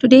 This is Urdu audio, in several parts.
Today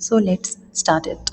So let's start it.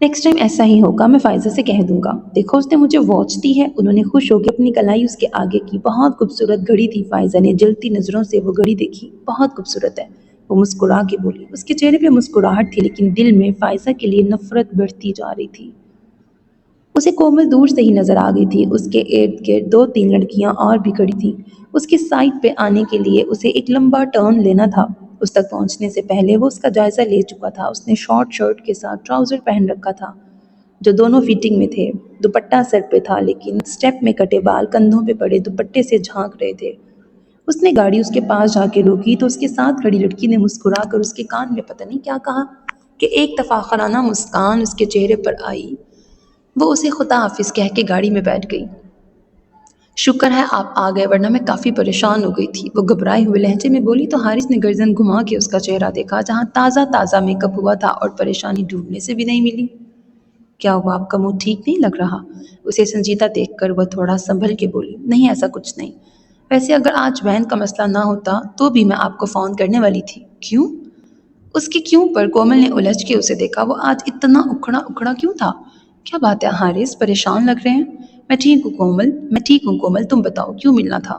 Next time ایسا ہی ہوگا، میں فائزہ سے کہہ دوں گا۔ دیکھو اس نے مجھے واچ دی ہے۔ انہوں نے خوش ہو کے اپنی کلائی اس کے آگے کی۔ بہت خوبصورت گھڑی تھی۔ فائزہ نے جلتی نظروں سے وہ گھڑی دیکھی۔ بہت خوبصورت ہے، وہ مسکرا کے بولی۔ اس کے چہرے پہ مسکراہٹ تھی لیکن دل میں فائزہ کے لیے نفرت بڑھتی جا رہی تھی۔ اسے کومل دور سے ہی نظر آ گئی تھی۔ اس کے ارد گرد دو تین لڑکیاں اور بھی کھڑی تھیں۔ اس کی سائٹ پہ آنے کے لیے اسے ایک لمبا ٹرن لینا تھا۔ اس تک پہنچنے سے پہلے وہ اس کا جائزہ لے چکا تھا۔ اس نے شارٹ شرٹ کے ساتھ ٹراؤزر پہن رکھا تھا جو دونوں فٹنگ میں تھے۔ دوپٹہ سر پہ تھا لیکن سٹیپ میں کٹے بال کندھوں پہ پڑے دوپٹے سے جھانک رہے تھے۔ اس نے گاڑی اس کے پاس جا کے روکی تو اس کے ساتھ کھڑی لڑکی نے مسکرا کر اس کے کان میں پتہ نہیں کیا کہا کہ ایک تفاخرانہ مسکان اس کے چہرے پر آئی۔ وہ اسے خدا حافظ کہہ کے گاڑی میں بیٹھ گئی۔ شکر ہے آپ آ گئے ورنہ میں کافی پریشان ہو گئی تھی، وہ گھبرائے ہوئے لہجے میں بولی تو حارث نے گردن گھما کے اس کا چہرہ دیکھا جہاں تازہ تازہ میک اپ ہوا تھا اور پریشانی ڈوبنے سے بھی نہیں ملی۔ کیا ہوا، آپ کا منہ ٹھیک نہیں لگ رہا؟ اسے سنجیدہ دیکھ کر وہ تھوڑا سنبھل کے بولی۔ نہیں ایسا کچھ نہیں، ویسے اگر آج وین کا مسئلہ نہ ہوتا تو بھی میں آپ کو فون کرنے والی تھی۔ کیوں؟ اس کی کیوں پر کومل نے الجھ کے اسے دیکھا۔ وہ آج اتنا اکھڑا اکھڑا کیوں تھا؟ کیا بات ہے حارث، پریشان لگ رہے ہیں؟ میں ٹھیک ہوں کومل، تم بتاؤ کیوں ملنا تھا؟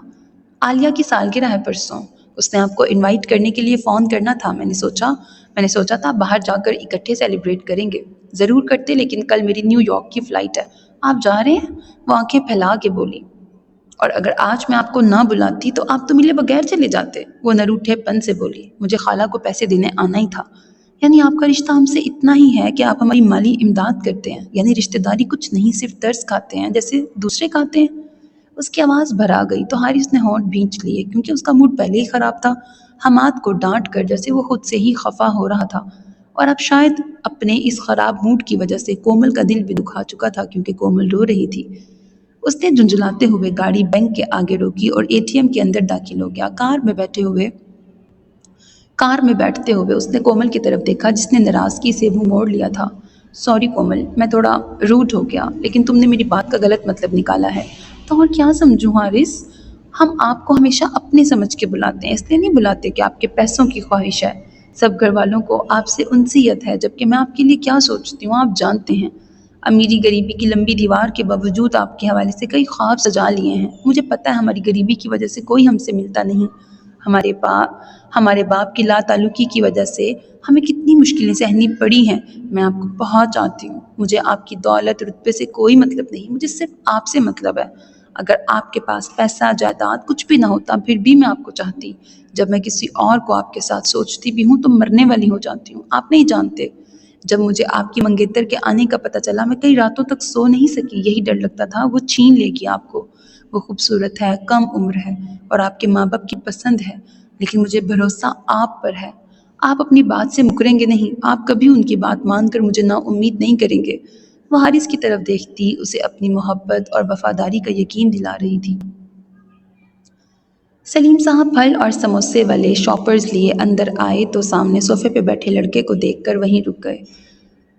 عالیہ کی سالگرہ ہے پرسوں، اس نے آپ کو انوائٹ کرنے کے لیے فون کرنا تھا۔ میں نے سوچا تھا باہر جا کر اکٹھے سیلیبریٹ کریں گے۔ ضرور کرتے لیکن کل میری نیو یارک کی فلائٹ ہے۔ آپ جا رہے ہیں؟ وہ آنکھیں پھیلا کے بولی۔ اور اگر آج میں آپ کو نہ بلاتی تو آپ تو ملے بغیر چلے جاتے، وہ نروٹھے پن سے بولی۔ مجھے خالہ کو پیسے دینے آنا ہی تھا۔ یعنی آپ کا رشتہ ہم سے اتنا ہی ہے کہ آپ ہماری مالی امداد کرتے ہیں؟ یعنی رشتہ داری کچھ نہیں، صرف درس کھاتے ہیں جیسے دوسرے کھاتے ہیں؟ اس کی آواز بھرا گئی تو حارث نے ہونٹ بھینچ لیے کیونکہ اس کا موڈ پہلے ہی خراب تھا۔ حماد کو ڈانٹ کر جیسے وہ خود سے ہی خفا ہو رہا تھا اور اب شاید اپنے اس خراب موڈ کی وجہ سے کومل کا دل بھی دکھا چکا تھا کیونکہ کومل رو رہی تھی۔ اس نے جھنجھلاتے ہوئے گاڑی بینک کے آگے روکی اور اے ٹی ایم کے اندر داخل ہو گیا۔ کار میں بیٹھتے ہوئے اس نے کومل کی طرف دیکھا جس نے ناراضگی سے منہ موڑ لیا تھا۔ سوری کومل، میں تھوڑا روڈ ہو گیا لیکن تم نے میری بات کا غلط مطلب نکالا ہے۔ تو اور کیا سمجھوں حارث؟ ہم آپ کو ہمیشہ اپنے سمجھ کے بلاتے ہیں، اس لیے نہیں بلاتے کہ آپ کے پیسوں کی خواہش ہے۔ سب گھر والوں کو آپ سے انسیت ہے جبکہ میں آپ کے لیے کیا سوچتی ہوں آپ جانتے ہیں۔ امیری غریبی کی لمبی دیوار کے باوجود آپ کے حوالے سے کئی خواب سجا لیے ہیں۔ مجھے پتہ ہے ہماری غریبی کی وجہ سے کوئی ہم سے ملتا نہیں، ہمارے باپ کی لا تعلقی کی وجہ سے ہمیں کتنی مشکلیں سہنی پڑی ہیں۔ میں آپ کو بہت چاہتی ہوں، مجھے آپ کی دولت رتبے سے کوئی مطلب نہیں، مجھے صرف آپ سے مطلب ہے۔ اگر آپ کے پاس پیسہ جائیداد کچھ بھی نہ ہوتا پھر بھی میں آپ کو چاہتی۔ جب میں کسی اور کو آپ کے ساتھ سوچتی بھی ہوں تو مرنے والی ہو جاتی ہوں، آپ نہیں جانتے۔ جب مجھے آپ کی منگیتر کے آنے کا پتہ چلا میں کئی راتوں تک سو نہیں سکی، یہی ڈر لگتا تھا وہ چھین لے گی آپ کو۔ وہ خوبصورت ہے، کم عمر ہے اور آپ کے ماں باپ کی پسند ہے، لیکن مجھے بھروسہ آپ پر ہے۔ آپ اپنی بات سے مکریں گے نہیں، آپ کبھی ان کی بات مان کر مجھے نا امید نہیں کریں گے۔ وہ حارث کی طرف دیکھتی اسے اپنی محبت اور وفاداری کا یقین دلا رہی تھی۔ سلیم صاحب پھل اور سموسے والے شاپرز لیے اندر آئے تو سامنے صوفے پہ بیٹھے لڑکے کو دیکھ کر وہیں رک گئے۔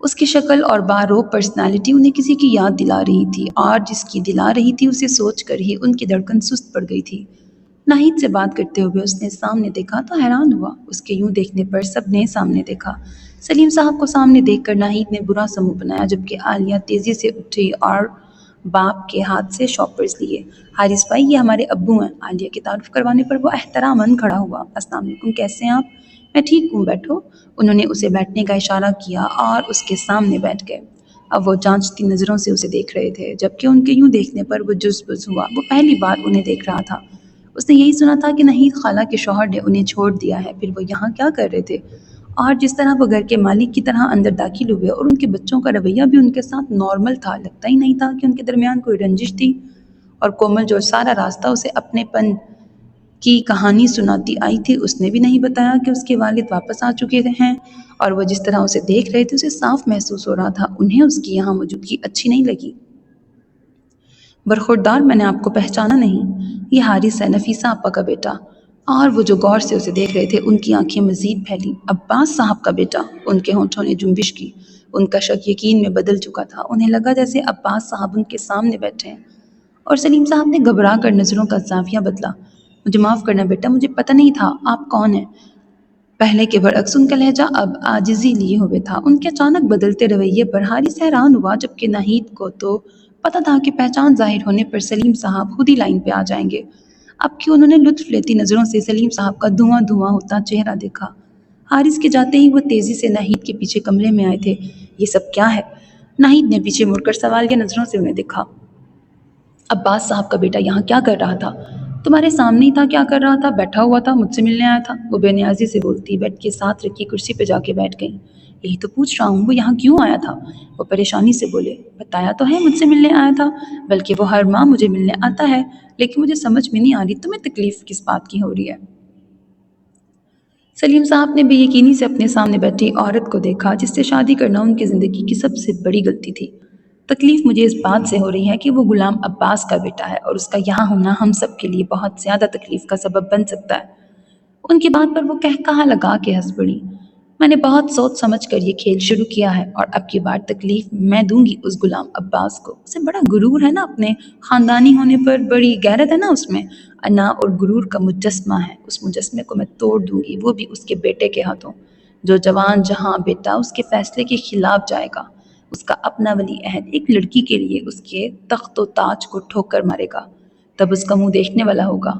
اس کی شکل اور باروب پرسنالٹی انہیں کسی کی یاد دلا رہی تھی اور جس کی دلا رہی تھی اسے سوچ کر ہی ان کی دھڑکن سست پڑ گئی تھی۔ ناہید سے بات کرتے ہوئے اس نے سامنے دیکھا تو حیران ہوا۔ اس کے یوں دیکھنے پر سب نے سامنے دیکھا۔ سلیم صاحب کو سامنے دیکھ کر ناہید نے برا سا منہ بنایا جبکہ عالیہ تیزی سے اٹھی اور باپ کے ہاتھ سے شاپرز لیے۔ حارث بھائی یہ ہمارے ابو ہیں۔ عالیہ کی تعارف کروانے پر وہ احتراماً کھڑا ہوا۔ السلام علیکم، کیسے ہیں آپ؟ میں ٹھیک ہوں، بیٹھو۔ انہوں نے اسے بیٹھنے کا اشارہ کیا اور اس کے سامنے بیٹھ گئے۔ اب وہ جانچتی نظروں سے اسے دیکھ رہے تھے جبکہ ان کے یوں دیکھنے پر وہ جذبز ہوا۔ وہ پہلی بار انہیں دیکھ رہا تھا۔ اس نے یہی سنا تھا کہ ناہید خالہ کے شوہر نے انہیں چھوڑ دیا ہے، پھر وہ یہاں کیا کر رہے تھے؟ اور جس طرح وہ گھر کے مالک کی طرح اندر داخل ہوئے اور ان کے بچوں کا رویہ بھی ان کے ساتھ نارمل تھا، لگتا ہی نہیں تھا کہ ان کے درمیان کوئی رنجش تھی۔ اور کومل جو سارا راستہ اسے اپنے پن کی کہانی سناتی آئی تھی اس نے بھی نہیں بتایا کہ اس کے والد واپس آ چکے ہیں، اور وہ جس طرح اسے دیکھ رہے تھے اسے صاف محسوس ہو رہا تھا انہیں اس کی یہاں موجودگی اچھی نہیں لگی۔ برخوردار، میں نے آپ کو پہچانا نہیں، یہ حارث ہے، نفیسہ آپا کا بیٹا۔ اور وہ جو غور سے اسے دیکھ رہے تھے ان کی آنکھیں مزید پھیلی۔ عباس صاحب کا بیٹا؟ ان کے ہونٹوں نے جنبش کی۔ ان کا شک یقین میں بدل چکا تھا، انہیں لگا جیسے عباس صاحب ان کے سامنے بیٹھے ہیں۔ اور سلیم صاحب نے گھبرا کر نظروں کا زاویہ بدلا۔ مجھے معاف کرنا بیٹا، مجھے پتہ نہیں تھا آپ کون ہیں۔ پہلے کے برعکس ان کا لہجہ اب عاجزی لیے ہوئے تھا۔ ان کے اچانک بدلتے رویے پر حارث حیران ہوا، جبکہ ناہید کو تو پتہ تھا کہ پہچان ظاہر ہونے پر سلیم صاحب خود ہی لائن پہ آ جائیں گے۔ اب کہ انہوں نے لطف لیتی نظروں سے سلیم صاحب کا دھواں دھواں ہوتا چہرہ دیکھا۔ حارث کے جاتے ہی وہ تیزی سے ناہید کے پیچھے کمرے میں آئے تھے۔ یہ سب کیا ہے؟ ناہید نے پیچھے مڑ کر سوالیہ نظروں سے انہیں دیکھا۔ عباس صاحب کا بیٹا یہاں کیا کر رہا تھا؟ تمہارے سامنے ہی تھا، کیا کر رہا تھا؟ بیٹھا ہوا تھا، مجھ سے ملنے آیا تھا، وہ بے نیازی سے بولتی بیڈ کے ساتھ رکھی کرسی پہ جا کے بیٹھ گئی۔ یہی تو پوچھ رہا ہوں، وہ یہاں کیوں آیا تھا؟ وہ پریشانی سے بولے۔ بتایا تو ہے مجھ سے ملنے آیا تھا، بلکہ وہ ہر ماہ مجھے ملنے آتا ہے، لیکن مجھے سمجھ میں نہیں آ رہی تمہیں تکلیف کس بات کی ہو رہی ہے؟ سلیم صاحب نے بے یقینی سے اپنے سامنے بیٹھی عورت کو دیکھا جس سے شادی کرنا ان کی زندگی کی سب سے بڑی غلطی تھی۔ تکلیف مجھے اس بات سے ہو رہی ہے کہ وہ غلام عباس کا بیٹا ہے اور اس کا یہاں ہونا ہم سب کے لیے بہت زیادہ تکلیف کا سبب بن سکتا ہے۔ ان کی بات پر وہ کہا لگا کے ہنس پڑی۔ میں نے بہت سوچ سمجھ کر یہ کھیل شروع کیا ہے، اور اب کی بار تکلیف میں دوں گی اس غلام عباس کو۔ اسے بڑا غرور ہے نا، اپنے خاندانی ہونے پر بڑی غیرت ہے نا اس میں، انا اور غرور کا مجسمہ ہے۔ اس مجسمے کو میں توڑ دوں گی، وہ بھی اس کے بیٹے کے ہاتھوں۔ جو جوان جہاں بیٹا اس کے فیصلے کے خلاف جائے گا، اس کا اپنا ولی عہد ایک لڑکی کے لیے اس کے تخت و تاج کو ٹھوکر مارے گا، تب اس کا منہ دیکھنے والا ہوگا۔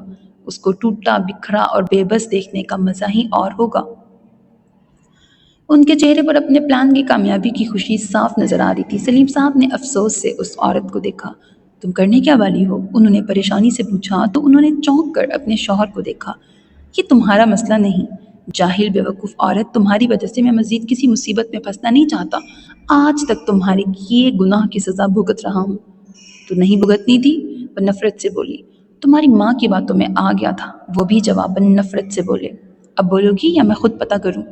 اس کو ٹوٹا بکھرا اور بے بس دیکھنے کا مزہ ہی اور ہوگا۔ ان کے چہرے پر اپنے پلان کی کامیابی کی خوشی صاف نظر آ رہی تھی۔ سلیم صاحب نے افسوس سے اس عورت کو دیکھا۔ تم کرنے کیا والی ہو؟ انہوں نے پریشانی سے پوچھا تو انہوں نے چونک کر اپنے شوہر کو دیکھا۔ یہ تمہارا مسئلہ نہیں، جاہل بیوقوف عورت، تمہاری وجہ سے میں مزید کسی مصیبت میں پھنسنا نہیں چاہتا۔ آج تک تمہارے کیے گناہ کی سزا بھگت رہا ہوں۔ تو نہیں بھگتنی تھی؟ وہ نفرت سے بولی۔ تمہاری ماں کی باتوں میں آ گیا تھا، وہ بھی جواباً نفرت سے بولے۔ اب بولو گی یا میں خود پتہ کروں؟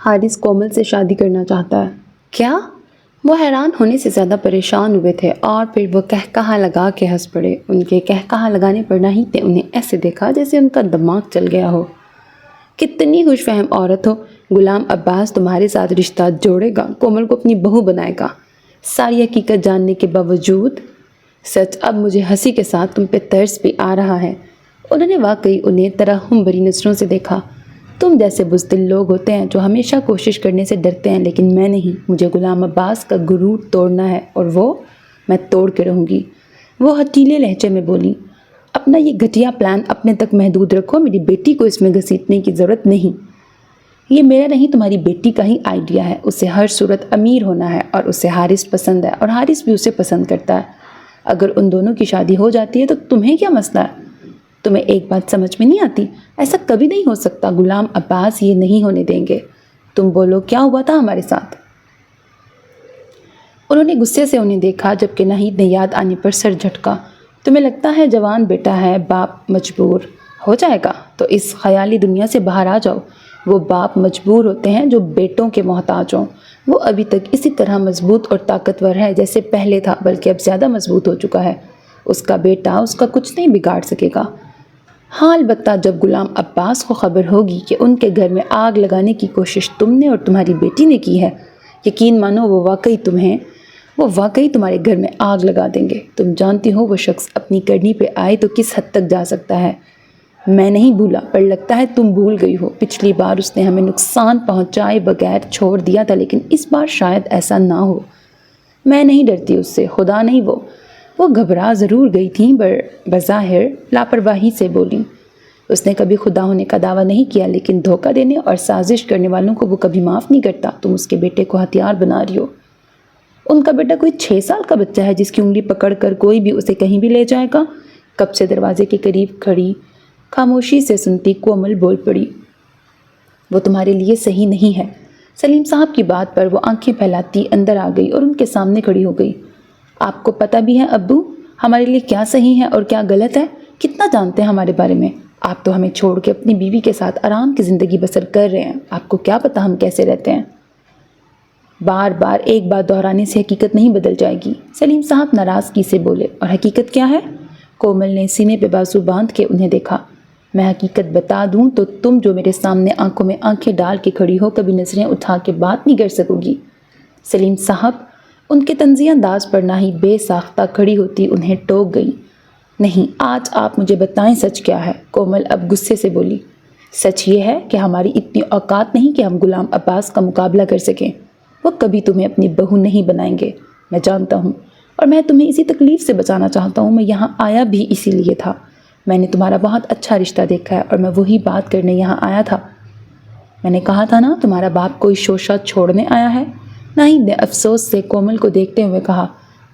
حارث کومل سے شادی کرنا چاہتا ہے۔ کیا؟ وہ حیران ہونے سے زیادہ پریشان ہوئے تھے، اور پھر وہ کہا لگا کے ہنس پڑے۔ ان کے کہا لگانے پر ناہید نے انہیں ایسے دیکھا جیسے ان کا دماغ چل گیا ہو۔ کتنی خوش فہم عورت ہو! غلام عباس تمہارے ساتھ رشتہ جوڑے گا، کومل کو اپنی بہو بنائے گا، ساری حقیقت جاننے کے باوجود؟ سچ، اب مجھے ہنسی کے ساتھ تم پہ ترس بھی آ رہا ہے۔ انہوں نے واقعی انہیں ترحم بھری نظروں سے دیکھا۔ تم جیسے بزدل لوگ ہوتے ہیں جو ہمیشہ کوشش کرنے سے ڈرتے ہیں، لیکن میں نہیں۔ مجھے غلام عباس کا غرور توڑنا ہے، اور وہ میں توڑ کے رہوں گی۔ وہ ہٹیلے لہجے میں بولی۔ اپنا یہ گھٹیا پلان اپنے تک محدود رکھو، میری بیٹی کو اس میں گھسیٹنے کی ضرورت نہیں۔ یہ میرا نہیں، تمہاری بیٹی کا ہی آئیڈیا ہے۔ اسے ہر صورت امیر ہونا ہے، اور اسے حارث پسند ہے، اور حارث بھی اسے پسند کرتا ہے۔ اگر ان دونوں کی شادی ہو جاتی ہے تو تمہیں کیا مسئلہ ہے؟ تمہیں ایک بات سمجھ میں نہیں آتی؟ ایسا کبھی نہیں ہو سکتا، غلام عباس یہ نہیں ہونے دیں گے۔ تم بولو، کیا ہوا تھا ہمارے ساتھ؟ انہوں نے غصے سے انہیں دیکھا، جبکہ ناہید نے یاد آنے پر سر جھٹکا۔ تمہیں لگتا ہے جوان بیٹا ہے، باپ مجبور ہو جائے گا، تو اس خیالی دنیا سے باہر آ جاؤ۔ وہ باپ مجبور ہوتے ہیں جو بیٹوں کے محتاج ہوں۔ وہ ابھی تک اسی طرح مضبوط اور طاقتور ہے جیسے پہلے تھا، بلکہ اب زیادہ مضبوط ہو چکا ہے۔ اس کا بیٹا اس کا کچھ نہیں بگاڑ سکے گا۔ ہاں، البتہ جب غلام عباس کو خبر ہوگی کہ ان کے گھر میں آگ لگانے کی کوشش تم نے اور تمہاری بیٹی نے کی ہے، یقین مانو وہ واقعی تمہارے گھر میں آگ لگا دیں گے۔ تم جانتی ہو وہ شخص اپنی کرنی پہ آئے تو کس حد تک جا سکتا ہے۔ میں نہیں بھولا، پر لگتا ہے تم بھول گئی ہو۔ پچھلی بار اس نے ہمیں نقصان پہنچائے بغیر چھوڑ دیا تھا، لیکن اس بار شاید ایسا نہ ہو۔ میں نہیں ڈرتی اس سے، خدا نہیں۔ وہ گھبرا ضرور گئی تھیں، بظاہر لاپرواہی سے بولی۔ اس نے کبھی خدا ہونے کا دعویٰ نہیں کیا، لیکن دھوکہ دینے اور سازش کرنے والوں کو وہ کبھی معاف نہیں کرتا۔ تم اس کے بیٹے کو ہتھیار بنا رہی ہو۔ ان کا بیٹا کوئی 6 سال کا بچہ ہے جس کی انگلی پکڑ کر کوئی بھی اسے کہیں بھی لے جائے گا؟ کب سے دروازے کے قریب کھڑی خاموشی سے سنتی کومل بول پڑی۔ وہ تمہارے لیے صحیح نہیں ہے۔ سلیم صاحب کی بات پر وہ آنکھیں پھیلاتی اندر آ گئی اور ان کے سامنے کھڑی ہو گئی۔ آپ کو پتہ بھی ہے ابو، ہمارے لیے کیا صحیح ہے اور کیا غلط ہے؟ کتنا جانتے ہیں ہمارے بارے میں؟ آپ تو ہمیں چھوڑ کے اپنی بیوی کے ساتھ آرام کی زندگی بسر کر رہے ہیں۔ آپ کو کیا پتہ ہم کیسے رہتے ہیں؟ بار بار ایک بات دہرانے سے حقیقت نہیں بدل جائے گی، سلیم صاحب ناراضگی سے بولے۔ اور حقیقت کیا ہے؟ کومل نے سینے پہ بازو باندھ کے انہیں دیکھا۔ میں حقیقت بتا دوں تو تم جو میرے سامنے آنکھوں میں آنکھیں ڈال کے کھڑی ہو، کبھی نظریں اٹھا کے بات نہیں کر سکو گی۔ سلیم صاحب، ان کے طنزیہ انداز پر ناہید بے ساختہ کھڑی ہوتی انہیں ٹوک گئی۔ نہیں، آج آپ مجھے بتائیں سچ کیا ہے؟ کومل اب غصے سے بولی۔ سچ یہ ہے کہ ہماری اتنی اوقات نہیں کہ ہم غلام عباس کا مقابلہ کر سکیں۔ وہ کبھی تمہیں اپنی بہو نہیں بنائیں گے، میں جانتا ہوں، اور میں تمہیں اسی تکلیف سے بچانا چاہتا ہوں۔ میں یہاں آیا بھی اسی لیے تھا۔ میں نے تمہارا بہت اچھا رشتہ دیکھا ہے اور میں وہی بات کرنے یہاں آیا تھا۔ میں نے کہا تھا نا تمہارا باپ کوئی شوشہ چھوڑنے آیا ہے؟ ناہید نے افسوس سے کومل کو دیکھتے ہوئے کہا،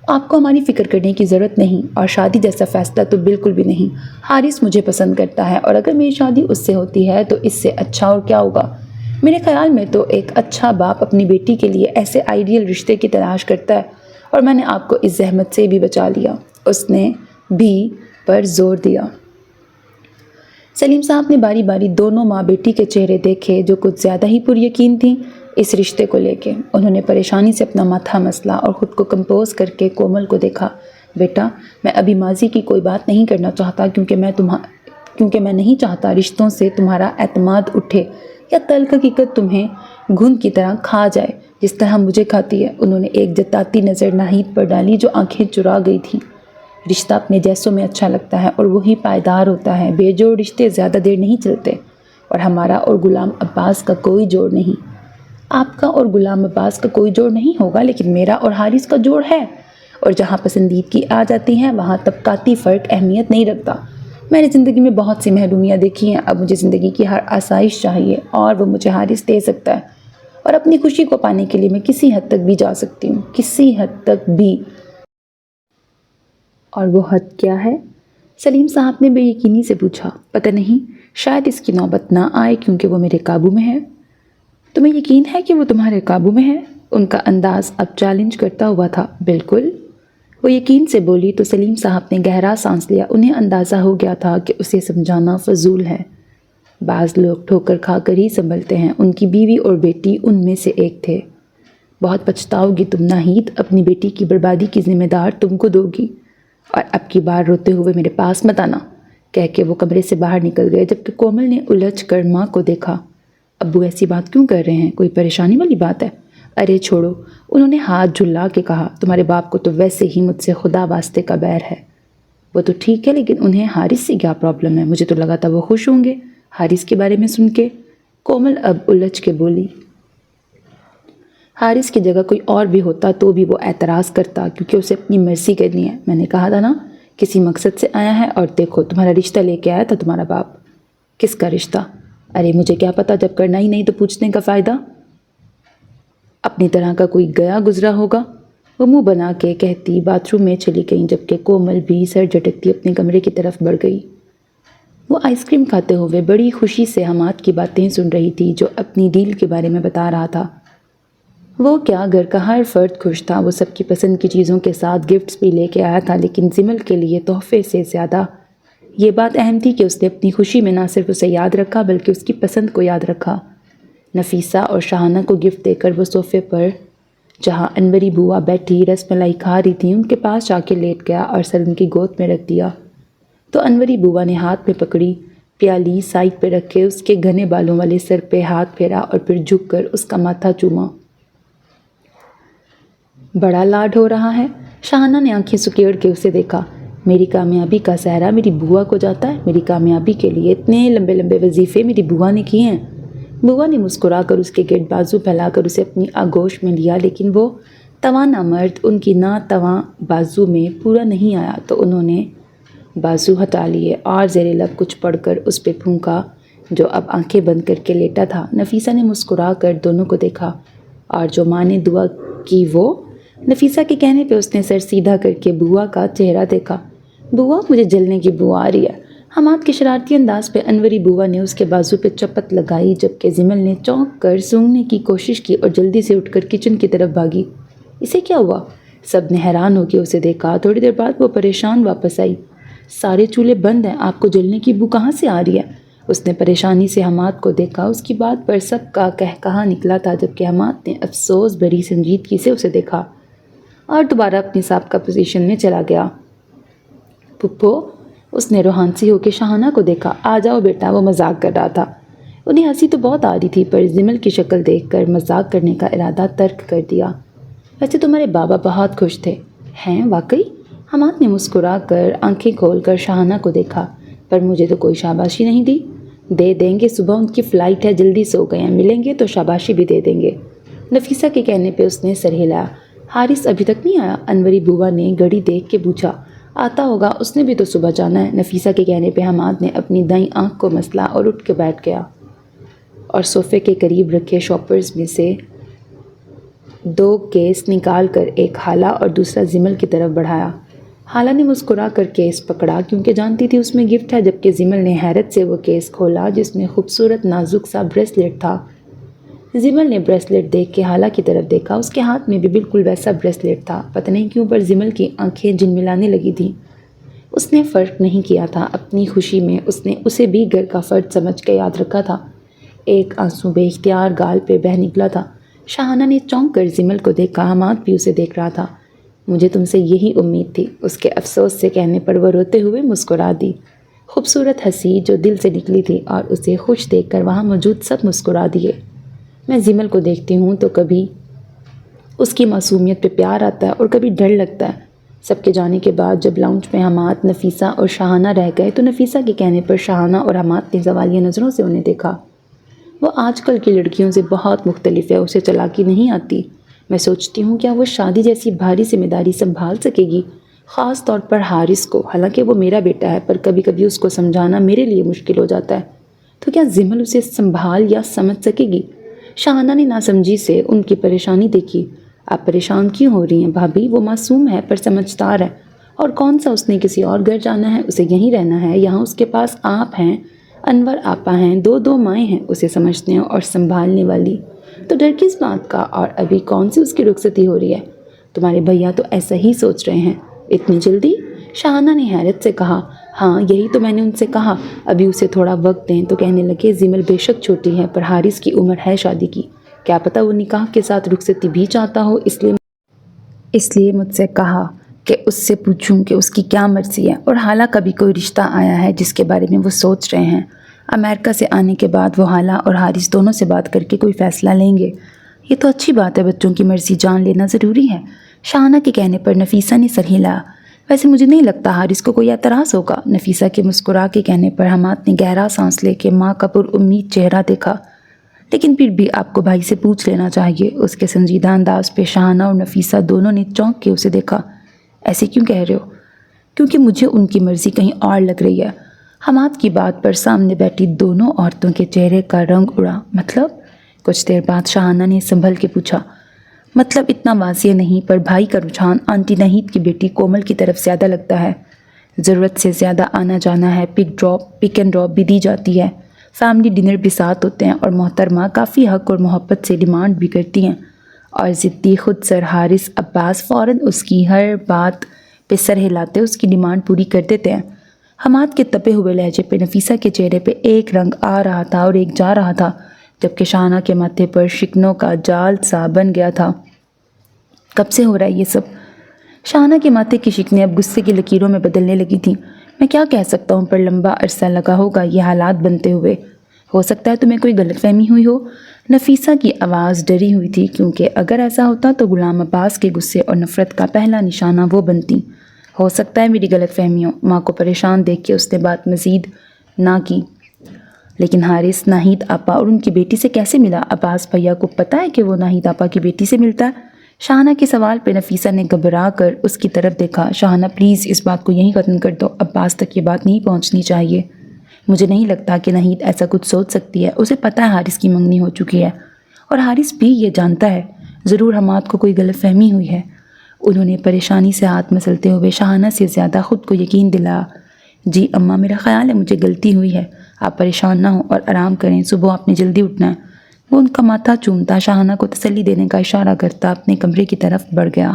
آپ کو ہماری فکر کرنے کی ضرورت نہیں، اور شادی جیسا فیصلہ تو بالکل بھی نہیں۔ حارث مجھے پسند کرتا ہے، اور اگر میری شادی اس سے ہوتی ہے تو اس سے اچھا اور کیا ہوگا؟ میرے خیال میں تو ایک اچھا باپ اپنی بیٹی کے لیے ایسے آئیڈیل رشتے کی تلاش کرتا ہے، اور میں نے آپ کو اس زحمت سے بھی بچا لیا۔ اس نے بھی پر زور دیا۔ سلیم صاحب نے باری باری دونوں ماں بیٹی کے چہرے دیکھے جو کچھ زیادہ ہی پر یقین تھیں اس رشتے کو لے کے۔ انہوں نے پریشانی سے اپنا ماتھا مسلا اور خود کو کمپوز کر کے کومل کو دیکھا۔ بیٹا، میں ابھی ماضی کی کوئی بات نہیں کرنا چاہتا، کیونکہ میں نہیں چاہتا رشتوں سے تمہارا اعتماد اٹھے یا تلخ حقیقت تمہیں گھن کی طرح کھا جائے جس طرح مجھے کھاتی ہے۔ انہوں نے ایک جتاتی نظر ناہید پر ڈالی جو آنکھیں چرا گئی تھیں۔ رشتہ اپنے جیسوں میں اچھا لگتا ہے اور وہی پائیدار ہوتا ہے۔ بے جوڑ رشتے زیادہ دیر نہیں چلتے، اور ہمارا اور غلام عباس کا کوئی جوڑ نہیں۔ آپ کا اور غلام عباس کا کوئی جوڑ نہیں ہوگا، لیکن میرا اور حارث کا جوڑ ہے، اور جہاں پسندیدگی آ جاتی ہے وہاں طبقاتی فرق اہمیت نہیں رکھتا۔ میں نے زندگی میں بہت سی محرومیاں دیکھی ہیں، اب مجھے زندگی کی ہر آسائش چاہیے، اور وہ مجھے حارث دے سکتا ہے، اور اپنی خوشی کو پانے کے لیے میں کسی حد تک بھی جا سکتی ہوں، کسی حد تک بھی۔ اور وہ حد کیا ہے؟ سلیم صاحب نے بے یقینی سے پوچھا۔ پتہ نہیں، شاید اس کی نوبت نہ آئے کیونکہ وہ میرے قابو میں ہے۔ تمہیں یقین ہے کہ وہ تمہارے قابو میں ہے؟ ان کا انداز اب چیلنج کرتا ہوا تھا۔ بالکل، وہ یقین سے بولی تو سلیم صاحب نے گہرا سانس لیا۔ انہیں اندازہ ہو گیا تھا کہ اسے سمجھانا فضول ہے۔ بعض لوگ ٹھوکر کھا کر ہی سنبھلتے ہیں۔ ان کی بیوی اور بیٹی ان میں سے ایک تھے۔ بہت پچھتاؤ گی تم ناہید، اپنی بیٹی کی بربادی کی ذمہ دار تم کو دو گی، اور اب کی بار روتے ہوئے میرے پاس مت آنا، کہہ کے وہ کمرے سے باہر نکل گئے، جبکہ کومل نے الجھ کر ماں کو دیکھا۔ ابو ایسی بات کیوں کر رہے ہیں؟ کوئی پریشانی والی بات ہے؟ ارے چھوڑو، انہوں نے ہاتھ جھلا کے کہا۔ تمہارے باپ کو تو ویسے ہی مجھ سے خدا واسطے کا بیر ہے۔ وہ تو ٹھیک ہے، لیکن انہیں حارث سے کیا پرابلم ہے؟ مجھے تو لگا تھا وہ خوش ہوں گے حارث کے بارے میں سن کے۔ کومل اب الجھ کے بولی، حارث کی جگہ کوئی اور بھی ہوتا تو بھی وہ اعتراض کرتا، کیونکہ اسے اپنی مرضی کرنی ہے۔ میں نے کہا تھا نا کسی مقصد سے آیا ہے، اور دیکھو تمہارا رشتہ لے کے آیا تھا تمہارا باپ۔ کس کا رشتہ؟ ارے مجھے کیا پتا، جب کرنا ہی نہیں تو پوچھنے کا فائدہ؟ اپنی طرح کا کوئی گیا گزرا ہوگا، وہ منہ بنا کے کہتی باتھ روم میں چلی گئیں، جبکہ کومل بھی سر جھٹکتی اپنے کمرے کی طرف بڑھ گئی۔ وہ آئس کریم کھاتے ہوئے بڑی خوشی سے حماد کی باتیں سن رہی تھی جو اپنی ڈیل کے بارے میں بتا رہا تھا۔ وہ کیا، گھر کا ہر فرد خوش تھا۔ وہ سب کی پسند کی چیزوں کے ساتھ گفٹس بھی لے کے آیا تھا، لیکن زمل کے لیے تحفے سے زیادہ یہ بات اہم تھی کہ اس نے اپنی خوشی میں نہ صرف اسے یاد رکھا بلکہ اس کی پسند کو یاد رکھا۔ نفیسہ اور شاہانہ کو گفٹ دے کر وہ صوفے پر جہاں انوری بوا بیٹھی رس ملائی کھا رہی تھیں ان کے پاس جا کے لیٹ گیا اور سر ان کی گود میں رکھ دیا، تو انوری بوا نے ہاتھ میں پکڑی پیالی سائڈ پہ رکھ کے اس کے گھنے بالوں والے سر پہ ہاتھ پھیرا اور پھر جھک کر اس کا ماتھا چوما۔ بڑا لاڈ ہو رہا ہے؟ شاہانہ نے آنکھیں سکیڑ کے اسے دیکھا۔ میری کامیابی کا سہرا میری بوا کو جاتا ہے۔ میری کامیابی کے لیے اتنے لمبے لمبے وظیفے میری بوا نے کیے ہیں۔ بوا نے مسکرا کر اس کے گرد بازو پھیلا کر اسے اپنی آغوش میں لیا، لیکن وہ توانا مرد ان کی ناتواں بازو میں پورا نہیں آیا، تو انہوں نے بازو ہٹا لیے اور زیر لب کچھ پڑھ کر اس پہ پھونکا جو اب آنکھیں بند کر کے لیٹا تھا۔ نفیسہ نے مسکرا کر دونوں کو دیکھا، اور جو ماں نے دعا کی وہ؟ نفیسہ کے کہنے پہ اس نے سر سیدھا کر کے بوا کا چہرہ دیکھا۔ بوا، مجھے جلنے کی بو آ رہی ہے۔ حماد کے شرارتی انداز پہ انوری بوا نے اس کے بازو پہ چپت لگائی، جبکہ زمل نے چونک کر سونگنے کی کوشش کی اور جلدی سے اٹھ کر کچن کی طرف بھاگی۔ اسے کیا ہوا؟ سب نے حیران ہو کے اسے دیکھا۔ تھوڑی دیر بعد وہ پریشان واپس آئی۔ سارے چولہے بند ہیں، آپ کو جلنے کی بو کہاں سے آ رہی ہے؟ اس نے پریشانی سے حماد کو دیکھا۔ اس کی بات پر سب کا کہا نکلا تھا، جبکہ حماد نے افسوس بھری سنجیدگی سے اسے دیکھا اور دوبارہ اپنی سابقہ پوزیشن میں چلا گیا۔ پھپھو، اس نے روحانسی ہو کے شاہانہ کو دیکھا۔ آ جاؤ بیٹا، وہ مذاق کر رہا تھا۔ انہیں ہنسی تو بہت آ رہی تھی، پر زمل کی شکل دیکھ کر مذاق کرنے کا ارادہ ترک کر دیا۔ ویسے تمہارے بابا بہت خوش تھے۔ ہیں واقعی؟ حماد نے مسکرا کر آنکھیں کھول کر شاہانہ کو دیکھا، پر مجھے تو کوئی شاباشی نہیں دی۔ دے دیں گے، صبح ان کی فلائٹ ہے، جلدی سو گئے ہیں، ملیں گے تو شاباشی بھی دے دیں گے۔ نفیسہ کے کہنے پہ اس نے سر ہلایا۔ حارث ابھی تک نہیں آیا؟ انوری بووا نے گھڑی دیکھ کے پوچھا۔ آتا ہوگا، اس نے بھی تو صبح جانا ہے۔ نفیسہ کے کہنے پہ حماد نے اپنی دائیں آنکھ کو مسلا اور اٹھ کے بیٹھ گیا اور صوفے کے قریب رکھے شاپرز میں سے 2 کیس نکال کر ایک حالہ اور دوسرا زمل کی طرف بڑھایا۔ حالہ نے مسکرا کر کیس پکڑا کیونکہ جانتی تھی اس میں گفٹ ہے، جبکہ زمل نے حیرت سے وہ کیس کھولا جس میں خوبصورت نازک سا بریسلیٹ تھا۔ زمل نے بریسلیٹ دیکھ کے حالہ کی طرف دیکھا، اس کے ہاتھ میں بھی بالکل ویسا بریسلیٹ تھا۔ پتہ نہیں کیوں پر زمل کی آنکھیں جھلملانے لگی تھیں۔ اس نے فرق نہیں کیا تھا، اپنی خوشی میں اس نے اسے بھی گھر کا فرد سمجھ کے یاد رکھا تھا۔ ایک آنسو بے اختیار گال پہ بہہ نکلا تھا۔ شاہانہ نے چونک کر زمل کو دیکھا، حماد بھی اسے دیکھ رہا تھا۔ مجھے تم سے یہی امید تھی، اس کے افسوس سے کہنے پر وہ روتے ہوئے مسکرا دی۔ خوبصورت ہنسی جو دل سے نکلی تھی، اور اسے خوش دیکھ کر وہاں موجود سب مسکرا دیے۔ میں زمل کو دیکھتی ہوں تو کبھی اس کی معصومیت پہ پیار آتا ہے اور کبھی ڈر لگتا ہے۔ سب کے جانے کے بعد جب لاؤنج میں حماد، نفیسہ اور شاہانہ رہ گئے تو نفیسہ کے کہنے پر شاہانہ اور حماد نے سوالیہ نظروں سے انہیں دیکھا۔ وہ آج کل کی لڑکیوں سے بہت مختلف ہے، اسے چالاکی نہیں آتی۔ میں سوچتی ہوں کیا وہ شادی جیسی بھاری ذمہ داری سنبھال سکے گی، خاص طور پر حارث کو، حالانکہ وہ میرا بیٹا ہے، پر کبھی کبھی اس کو سمجھانا میرے لیے مشکل ہو جاتا ہے۔ تو کیا زمل اسے سنبھال یا سمجھ سکے گی؟ شاہانہ نے ناسمجھی سے ان کی پریشانی دیکھی۔ آپ پریشان کیوں ہو رہی ہیں بھابھی؟ وہ معصوم ہے پر سمجھدار ہے، اور کون سا اس نے کسی اور گھر جانا ہے، اسے یہیں رہنا ہے۔ یہاں اس کے پاس آپ ہیں، انور آپا ہیں، 2 مائیں ہیں اسے سمجھنے اور سنبھالنے والی۔ تو ڈر کس بات کا؟ اور ابھی کون سی اس کی رخصتی ہو رہی ہے؟ تمہارے بھیا تو ایسا ہی سوچ رہے ہیں۔ اتنی جلدی؟ شاہانہ نے حیرت سے کہا۔ ہاں یہی تو میں نے ان سے کہا، ابھی اسے تھوڑا وقت دیں۔ تو کہنے لگے زمل بے شک چھوٹی ہے، پر حارث کی عمر ہے شادی کی، کیا پتہ وہ نکاح کے ساتھ رخصتی بھی چاہتا ہو، اس لیے مجھ سے کہا کہ اس سے پوچھوں کہ اس کی کیا مرضی ہے۔ اور حالہ کا بھی کوئی رشتہ آیا ہے جس کے بارے میں وہ سوچ رہے ہیں۔ امریکہ سے آنے کے بعد وہ حالہ اور حارث دونوں سے بات کر کے کوئی فیصلہ لیں گے۔ یہ تو اچھی بات ہے، بچوں کی مرضی جان لینا ضروری ہے۔ شاہانہ کے کہنے پر نفیسہ نے سر ہلایا۔ ویسے مجھے نہیں لگتا حارث کو کوئی اعتراض ہوگا۔ نفیسہ کے مسکرا کے کہنے پر حماد نے گہرا سانس لے کے ماں کا پر امید چہرہ دیکھا۔ لیکن پھر بھی آپ کو بھائی سے پوچھ لینا چاہیے۔ اس کے سنجیدہ انداز پہ شاہانہ اور نفیسہ دونوں نے چونک کے اسے دیکھا۔ ایسے کیوں کہہ رہے ہو؟ کیونکہ مجھے ان کی مرضی کہیں اور لگ رہی ہے۔ حماد کی بات پر سامنے بیٹھی دونوں عورتوں کے چہرے کا رنگ اڑا۔ مطلب؟ کچھ دیر بعد شاہانہ نے سنبھل کے پوچھا۔ مطلب اتنا واضح نہیں، پر بھائی کا رجحان آنٹی نہید کی بیٹی کومل کی طرف زیادہ لگتا ہے۔ ضرورت سے زیادہ آنا جانا ہے، پک اینڈ ڈراپ بھی دی جاتی ہے، فیملی ڈنر بھی ساتھ ہوتے ہیں، اور محترمہ کافی حق اور محبت سے ڈیمانڈ بھی کرتی ہیں، اور ضدی خود سر حارث عباس فوراً اس کی ہر بات پہ سر ہلاتے اس کی ڈیمانڈ پوری کر دیتے ہیں۔ حماد کے تپے ہوئے لہجے پہ نفیسہ کے چہرے پہ ایک رنگ آ رہا تھا اور ایک جا رہا تھا، جبکہ شاہانہ کے ماتھے پر شکنوں کا جال سا بن گیا تھا۔ کب سے ہو رہا ہے یہ سب؟ شاہانہ کے ماتھے کی شکنیں اب غصے کی لکیروں میں بدلنے لگی تھیں۔ میں کیا کہہ سکتا ہوں، پر لمبا عرصہ لگا ہوگا یہ حالات بنتے ہوئے۔ ہو سکتا ہے تمہیں کوئی غلط فہمی ہوئی ہو۔ نفیسہ کی آواز ڈری ہوئی تھی، کیونکہ اگر ایسا ہوتا تو غلام عباس کے غصے اور نفرت کا پہلا نشانہ وہ بنتی۔ ہو سکتا ہے میری غلط فہمی ہو۔ ماں کو پریشان دیکھ کے اس نے بات مزید نہ کی۔ لیکن حارث ناہید آپا اور ان کی بیٹی سے کیسے ملا؟ عباس بھیا کو پتہ ہے کہ وہ ناہید آپا کی بیٹی سے ملتا ہے؟ شاہانہ کے سوال پہ نفیسہ نے گھبرا کر اس کی طرف دیکھا۔ شاہانہ پلیز اس بات کو یہیں ختم کر دو، عباس تک یہ بات نہیں پہنچنی چاہیے۔ مجھے نہیں لگتا کہ ناہید ایسا کچھ سوچ سکتی ہے۔ اسے پتہ ہے حارث کی منگنی ہو چکی ہے، اور حارث بھی یہ جانتا ہے۔ ضرور حماد کو کوئی غلط فہمی ہوئی ہے۔ انہوں نے پریشانی سے ہاتھ مسلتے ہوئے شاہانہ سے زیادہ خود کو یقین دلایا۔ جی اماں، میرا خیال ہے مجھے غلطی ہوئی ہے، آپ پریشان نہ ہوں اور آرام کریں، صبح آپ نے جلدی اٹھنا ہے۔ وہ ان کا ماتھا چومتا، شاہانہ کو تسلی دینے کا اشارہ کرتا اپنے کمرے کی طرف بڑھ گیا۔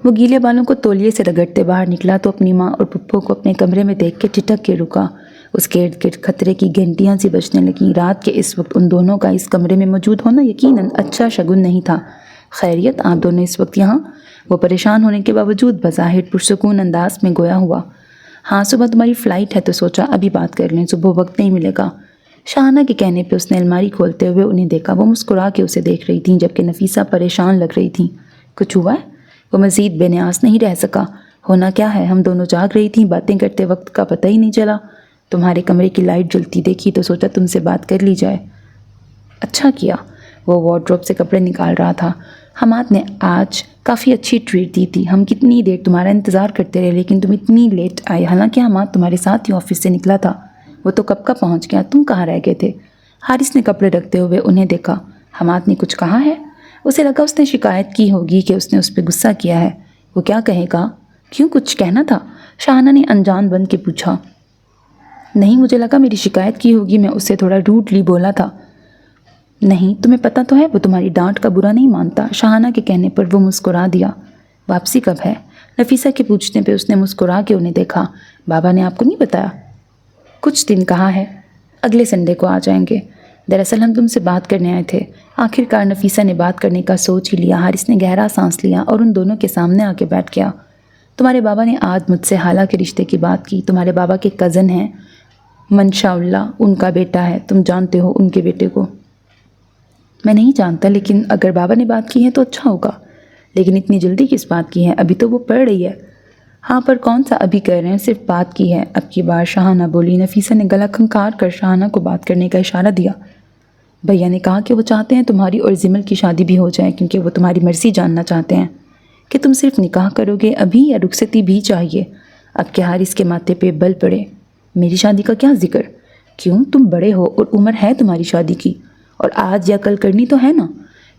وہ گیلے بالوں کو تولیے سے رگڑتے باہر نکلا تو اپنی ماں اور پھپھو کو اپنے کمرے میں دیکھ کے ٹھٹک کے رکا۔ اس کے ارد گرد خطرے کی گھنٹیاں سی بجنے لگیں۔ رات کے اس وقت ان دونوں کا اس کمرے میں موجود ہونا یقیناً اچھا شگن نہیں تھا۔ خیریت، آپ دونوں اس وقت یہاں؟ وہ پریشان ہونے کے باوجود بظاہر پرسکون انداز میں گویا ہوا۔ ہاں، صبح تمہاری فلائٹ ہے تو سوچا ابھی بات کر لیں، صبح وقت نہیں ملے گا۔ شاہانہ کے کہنے پہ اس نے الماری کھولتے ہوئے انہیں دیکھا۔ وہ مسکرا کے اسے دیکھ رہی تھیں، جبکہ نفیسہ پریشان لگ رہی تھیں۔ کچھ ہوا ہے؟ وہ مزید بے نیاز نہیں رہ سکا۔ ہونا کیا ہے، ہم دونوں جاگ رہی تھیں، باتیں کرتے وقت کا پتہ ہی نہیں چلا۔ تمہارے کمرے کی لائٹ جلتی دیکھی تو سوچا تم سے بات کر لی جائے۔ اچھا کیا۔ وہ وارڈروب سے کپڑے نکال رہا تھا۔ حماد نے آج کافی اچھی ٹریٹ دی تھی، ہم کتنی دیر تمہارا انتظار کرتے رہے لیکن تم اتنی لیٹ آئے، حالانکہ حماد تمہارے ساتھ ہی آفس سے نکلا تھا۔ وہ تو کب کا پہنچ گیا، تم کہاں رہ گئے تھے؟ حارث نے کپڑے رکھتے ہوئے انہیں دیکھا۔ حماد نے کچھ کہا ہے؟ اسے لگا اس نے شکایت کی ہوگی کہ اس نے اس پہ غصہ کیا ہے۔ وہ کیا کہے گا؟ کیوں، کچھ کہنا تھا؟ شاہانہ نے انجان بن کے پوچھا۔ نہیں، مجھے لگا میری شکایت کی ہوگی، میں اس سے تھوڑا روڈلی بولا تھا۔ نہیں، تمہیں پتہ تو ہے وہ تمہاری ڈانٹ کا برا نہیں مانتا۔ شاہانہ کے کہنے پر وہ مسکرا دیا۔ واپسی کب ہے؟ نفیسہ کے پوچھنے پہ اس نے مسکرا کے انہیں دیکھا۔ بابا نے آپ کو نہیں بتایا؟ کچھ دن کہا ہے، اگلے سنڈے کو آ جائیں گے۔ دراصل ہم تم سے بات کرنے آئے تھے۔ آخر کار نفیسہ نے بات کرنے کا سوچ ہی لیا۔ حارث نے گہرا سانس لیا اور ان دونوں کے سامنے آ کے بیٹھ گیا۔ تمہارے بابا نے آج مجھ سے حالہ کے رشتے کی بات کی۔ تمہارے بابا کے کزن ہیں منشاء اللہ، ان کا بیٹا ہے، تم جانتے ہو ان کے بیٹے کو؟ میں نہیں جانتا، لیکن اگر بابا نے بات کی ہے تو اچھا ہوگا۔ لیکن اتنی جلدی کس بات کی ہے؟ ابھی تو وہ پڑھ رہی ہے۔ ہاں، پر کون سا ابھی کر رہے ہیں، صرف بات کی ہے۔ اب کی بار شاہانہ بولی۔ نفیسہ نے گلا کھنکار کر شاہانہ کو بات کرنے کا اشارہ دیا۔ بھیا نے کہا کہ وہ چاہتے ہیں تمہاری اور زمل کی شادی بھی ہو جائے، کیونکہ وہ تمہاری مرضی جاننا چاہتے ہیں کہ تم صرف نکاح کرو گے ابھی یا رخصتی بھی چاہیے۔ اب کہ حارث کے ماتھے پہ بل پڑے۔ میری شادی کا کیا ذکر؟ کیوں، تم بڑے ہو اور عمر ہے تمہاری شادی کی، اور آج یا کل کرنی تو ہے نا؟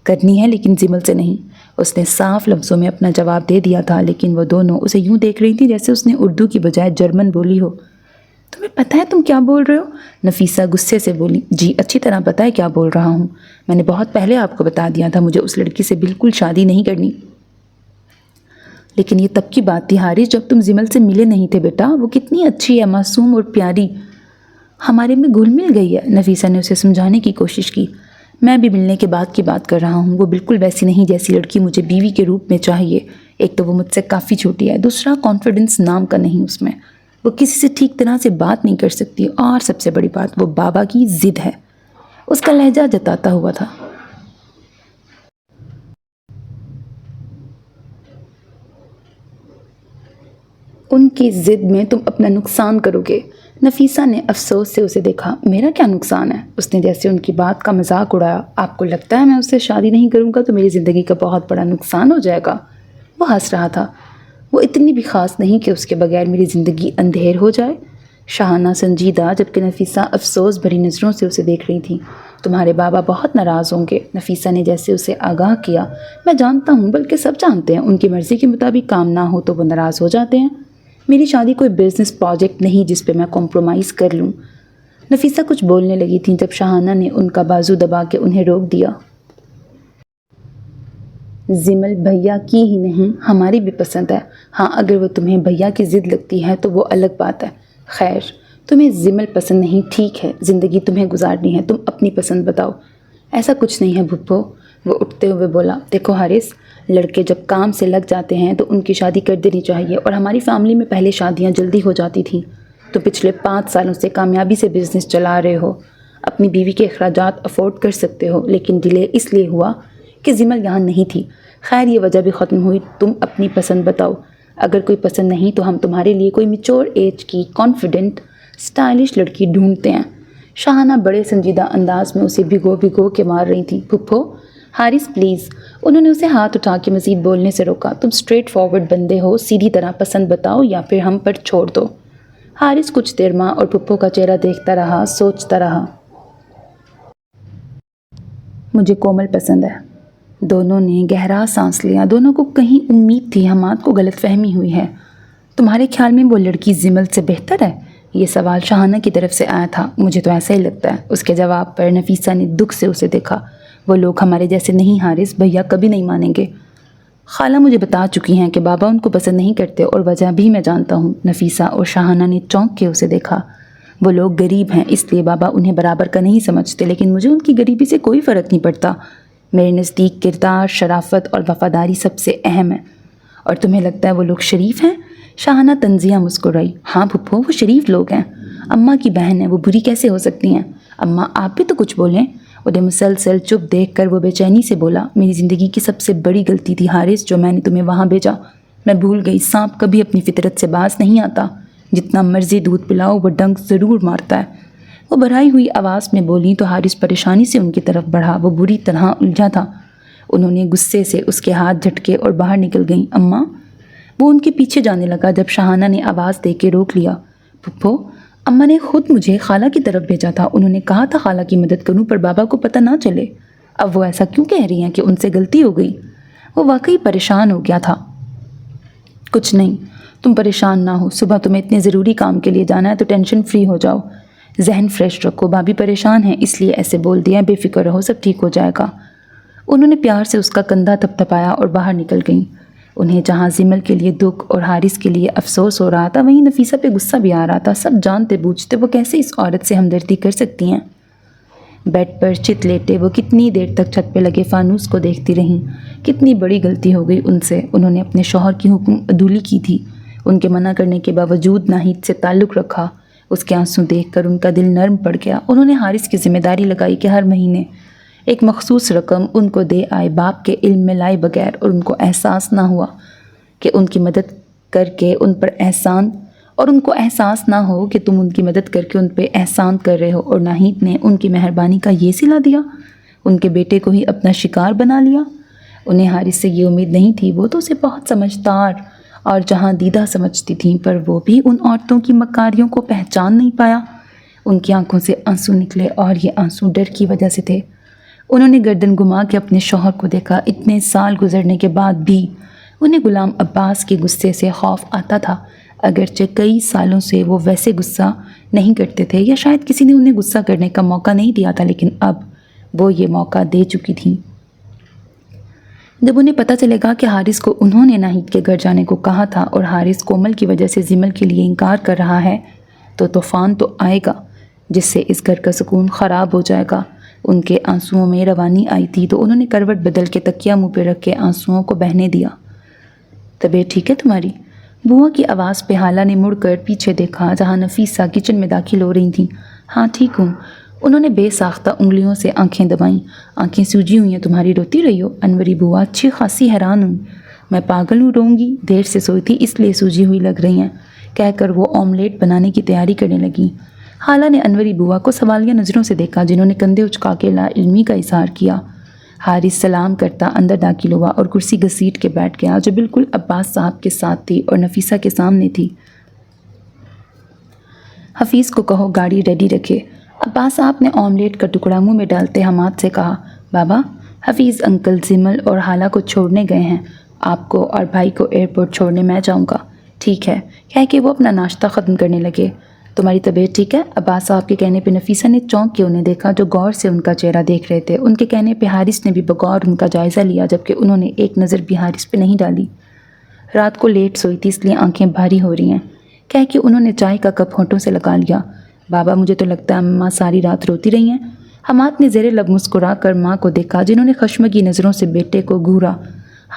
کرنی ہے، لیکن زمل سے نہیں۔ اس نے صاف لفظوں میں اپنا جواب دے دیا تھا، لیکن وہ دونوں اسے یوں دیکھ رہی تھی جیسے اس نے اردو کی بجائے جرمن بولی ہو۔ تمہیں پتہ ہے تم کیا بول رہے ہو؟ نفیسہ غصے سے بولی۔ جی، اچھی طرح پتہ ہے کیا بول رہا ہوں۔ میں نے بہت پہلے آپ کو بتا دیا تھا مجھے اس لڑکی سے بالکل شادی نہیں کرنی۔ لیکن یہ تب کی بات تھی حارث، جب تم زمل سے ملے نہیں تھے بیٹا۔ وہ کتنی اچھی ہے، معصوم اور پیاری، ہمارے میں گھل مل گئی ہے۔ نفیسہ نے اسے سمجھانے کی کوشش کی۔ میں بھی ملنے کے بعد کی بات کر رہا ہوں۔ وہ بالکل ویسی نہیں جیسی لڑکی مجھے بیوی کے روپ میں چاہیے۔ ایک تو وہ مجھ سے کافی چھوٹی ہے، دوسرا کانفیڈنس نام کا نہیں اس میں، وہ کسی سے ٹھیک طرح سے بات نہیں کر سکتی، اور سب سے بڑی بات وہ بابا کی ضد ہے۔ اس کا لہجہ جتاتا ہوا تھا۔ ان کی ضد میں تم اپنا نقصان کرو گے۔ نفیسہ نے افسوس سے اسے دیکھا۔ میرا کیا نقصان ہے؟ اس نے جیسے ان کی بات کا مذاق اڑایا۔ آپ کو لگتا ہے میں اس سے شادی نہیں کروں گا تو میری زندگی کا بہت بڑا نقصان ہو جائے گا؟ وہ ہنس رہا تھا۔ وہ اتنی بھی خاص نہیں کہ اس کے بغیر میری زندگی اندھیر ہو جائے۔ شاہانہ سنجیدہ جبکہ نفیسہ افسوس بھری نظروں سے اسے دیکھ رہی تھی۔ تمہارے بابا بہت ناراض ہوں گے، نفیسہ نے جیسے اسے آگاہ کیا۔ میں جانتا ہوں، بلکہ سب جانتے ہیں، ان کی مرضی کے مطابق کام نہ ہو تو وہ ناراض ہو جاتے ہیں۔ میری شادی کوئی بزنس پروجیکٹ نہیں جس پہ میں کمپرومائز کر لوں۔ نفیسہ کچھ بولنے لگی تھی جب شاہانہ نے ان کا بازو دبا کے انہیں روک دیا۔ زمل بھیا کی ہی نہیں، ہماری بھی پسند ہے۔ ہاں، اگر وہ تمہیں بھیا کی ضد لگتی ہے تو وہ الگ بات ہے۔ خیر، تمہیں زمل پسند نہیں، ٹھیک ہے، زندگی تمہیں گزارنی ہے، تم اپنی پسند بتاؤ۔ ایسا کچھ نہیں ہے بھپھو، وہ اٹھتے ہوئے بولا۔ دیکھو حارث، لڑکے جب کام سے لگ جاتے ہیں تو ان کی شادی کر دینی چاہیے، اور ہماری فیملی میں پہلے شادیاں جلدی ہو جاتی تھیں۔ تو پچھلے 5 سالوں سے کامیابی سے بزنس چلا رہے ہو، اپنی بیوی کے اخراجات افورڈ کر سکتے ہو، لیکن ڈیلے اس لیے ہوا کہ زمل یہاں نہیں تھی۔ خیر، یہ وجہ بھی ختم ہوئی، تم اپنی پسند بتاؤ۔ اگر کوئی پسند نہیں تو ہم تمہارے لیے کوئی میچور ایج کی کانفیڈنٹ اسٹائلش لڑکی ڈھونڈتے ہیں۔ شاہانہ بڑے سنجیدہ انداز میں اسے بھگو کے مار رہی تھی۔ پھپھو، حارث پلیز۔ انہوں نے اسے ہاتھ اٹھا کے مزید بولنے سے روکا۔ تم اسٹریٹ فارورڈ بندے ہو، سیدھی طرح پسند بتاؤ یا پھر ہم پر چھوڑ دو۔ حارث کچھ دیر ماں اور پھپھو کا چہرہ دیکھتا رہا، سوچتا رہا۔ مجھے کومل پسند ہے۔ دونوں نے گہرا سانس لیا۔ دونوں کو کہیں امید تھی حماد کو غلط فہمی ہوئی ہے۔ تمہارے خیال میں وہ لڑکی زمل سے بہتر ہے؟ یہ سوال شاہانہ کی طرف سے آیا تھا۔ مجھے تو ایسا ہی لگتا ہے۔ اس کے جواب پر نفیسہ نے دکھ سے اسے دیکھا۔ وہ لوگ ہمارے جیسے نہیں حارث، بھیا کبھی نہیں مانیں گے۔ خالہ مجھے بتا چکی ہیں کہ بابا ان کو پسند نہیں کرتے، اور وجہ بھی میں جانتا ہوں۔ نفیسہ اور شاہانہ نے چونک کے اسے دیکھا۔ وہ لوگ غریب ہیں، اس لیے بابا انہیں برابر کا نہیں سمجھتے، لیکن مجھے ان کی غریبی سے کوئی فرق نہیں پڑتا۔ میرے نزدیک کردار، شرافت اور وفاداری سب سے اہم ہے۔ اور تمہیں لگتا ہے وہ لوگ شریف ہیں؟ شاہانہ تنزیہ مسکرائی۔ ہاں پھپھو، وہ شریف لوگ ہیں۔ اماں کی بہن ہے، وہ بری کیسے ہو سکتی ہیں؟ اماں آپ بھی تو کچھ بولیں۔ انہیں مسلسل چپ دیکھ کر وہ بے چینی سے بولا، میری زندگی کی سب سے بڑی غلطی تھی حارث جو میں نے تمہیں وہاں بھیجا۔ میں بھول گئی سانپ کبھی اپنی فطرت سے باز نہیں آتا، جتنا مرضی دودھ پلاؤ وہ ڈنک ضرور مارتا ہے۔ وہ بھرائی ہوئی آواز میں بولی تو حارث پریشانی سے ان کی طرف بڑھا، وہ بری طرح الجھا تھا۔ انہوں نے غصے سے اس کے ہاتھ جھٹکے اور باہر نکل گئیں۔ اماں؟ وہ ان کے پیچھے جانے لگا جب شاہانہ نے آواز دے کے روک لیا۔ پھپھو، اماں نے خود مجھے خالہ کی طرف بھیجا تھا، انہوں نے کہا تھا خالہ کی مدد کروں پر بابا کو پتہ نہ چلے۔ اب وہ ایسا کیوں کہہ رہی ہیں کہ ان سے غلطی ہو گئی؟ وہ واقعی پریشان ہو گیا تھا۔ کچھ نہیں، تم پریشان نہ ہو، صبح تمہیں اتنے ضروری کام کے لیے جانا ہے تو ٹینشن فری ہو جاؤ، ذہن فریش رکھو، بھابھی پریشان ہیں اس لیے ایسے بول دیا، بے فکر رہو، سب ٹھیک ہو جائے گا۔ انہوں نے پیار سے اس کا کندھا تھپتھپایا اور باہر نکل گئیں۔ انہیں جہاں زمل کے لیے دکھ اور حارث کے لیے افسوس ہو رہا تھا وہیں نفیسہ پہ غصہ بھی آ رہا تھا۔ سب جانتے بوجھتے وہ کیسے اس عورت سے ہمدردی کر سکتی ہیں؟ بیڈ پر چت لیٹے وہ کتنی دیر تک چھت پہ لگے فانوس کو دیکھتی رہیں۔ کتنی بڑی غلطی ہو گئی ان سے، انہوں نے اپنے شوہر کی حکم عدولی کی تھی، ان کے منع کرنے کے باوجود ناہید سے تعلق رکھا۔ اس کے آنسو دیکھ کر ان کا دل نرم پڑ گیا۔ انہوں نے حارث کی ذمہ داری لگائی کہ ہر مہینے ایک مخصوص رقم ان کو دے آئے، باپ کے علم میں لائے بغیر، اور ان کو احساس نہ ہوا کہ ان کی مدد کر کے ان پر احسان، اور ان کو احساس نہ ہو کہ تم ان کی مدد کر کے ان پہ احسان کر رہے ہو۔ اور ناہید نے ان کی مہربانی کا یہ صلہ دیا، ان کے بیٹے کو ہی اپنا شکار بنا لیا۔ انہیں حارث سے یہ امید نہیں تھی، وہ تو اسے بہت سمجھدار اور جہاں دیدہ سمجھتی تھیں، پر وہ بھی ان عورتوں کی مکاریوں کو پہچان نہیں پایا۔ ان کی آنکھوں سے آنسو نکلے اور یہ آنسو ڈر کی وجہ سے تھے۔ انہوں نے گردن گھما کے اپنے شوہر کو دیکھا۔ اتنے سال گزرنے کے بعد بھی انہیں غلام عباس کے غصے سے خوف آتا تھا، اگرچہ کئی سالوں سے وہ ویسے غصہ نہیں کرتے تھے، یا شاید کسی نے انہیں غصہ کرنے کا موقع نہیں دیا تھا، لیکن اب وہ یہ موقع دے چکی تھیں۔ جب انہیں پتہ چلے گا کہ حارث کو انہوں نے ناہید کے گھر جانے کو کہا تھا اور حارث کومل کی وجہ سے زمل کے لیے انکار کر رہا ہے تو طوفان تو آئے گا جس سے اس گھر کا سکون خراب ہو جائے گا۔ ان کے آنسوؤں میں روانی آئی تھی تو انہوں نے کروٹ بدل کے تکیہ منہ پہ رکھ کے آنسوؤں کو بہنے دیا۔ طبیعت ٹھیک ہے تمہاری؟ بوا کی آواز پہ حالہ نے مڑ کر پیچھے دیکھا جہاں نفیسہ کچن میں داخل ہو رہی تھیں۔ ہاں ٹھیک ہوں، انہوں نے بے ساختہ انگلیوں سے آنکھیں دبائیں۔ آنکھیں سوجی ہوئی ہیں تمہاری، روتی رہی ہو؟ انوری بوا اچھی خاصی حیران ہوں۔ میں پاگل ہوں رہوں گی؟ دیر سے سوئی تھی اس لیے سوجی ہوئی لگ رہی ہیں، کہہ کر وہ آملیٹ بنانے کی تیاری کرنے لگیں۔ حالہ نے انوری بوا کو سوالیہ نظروں سے دیکھا جنہوں نے کندھے اچکا کے لا علمی کا اظہار کیا۔ حارث سلام کرتا اندر داخل ہوا اور کرسی گھسیٹ کے بیٹھ گیا جو بالکل عباس صاحب کے ساتھ تھی اور نفیسہ کے سامنے تھی۔ حفیظ کو کہو گاڑی ریڈی رکھے، عباس صاحب نے آملیٹ کا ٹکڑا منہ میں ڈالتے حماد سے کہا۔ بابا، حفیظ انکل زمل اور حالہ کو چھوڑنے گئے ہیں، آپ کو اور بھائی کو ایئرپورٹ چھوڑنے میں جاؤں گا۔ ٹھیک ہے، کہہ کے وہ اپنا ناشتہ ختم کرنے لگے۔ تمہاری طبیعت ٹھیک ہے؟ عباس صاحب کے کہنے پہ نفیسہ نے چونک کے انہیں دیکھا جو غور سے ان کا چہرہ دیکھ رہے تھے۔ ان کے کہنے پہ حارث نے بھی بغور ان کا جائزہ لیا جبکہ انہوں نے ایک نظر بھی حارث پہ نہیں ڈالی۔ رات کو لیٹ سوئی تھی اس لیے آنکھیں بھاری ہو رہی ہیں، کہہ کے انہوں نے چائے کا کپ ہونٹوں سے لگا لیا۔ بابا مجھے تو لگتا ہے اماں ساری رات روتی رہی ہیں۔ حماد نے زیر لب مسکرا کر ماں کو دیکھا جنہوں نے خشمگی نظروں سے بیٹے کو گھورا۔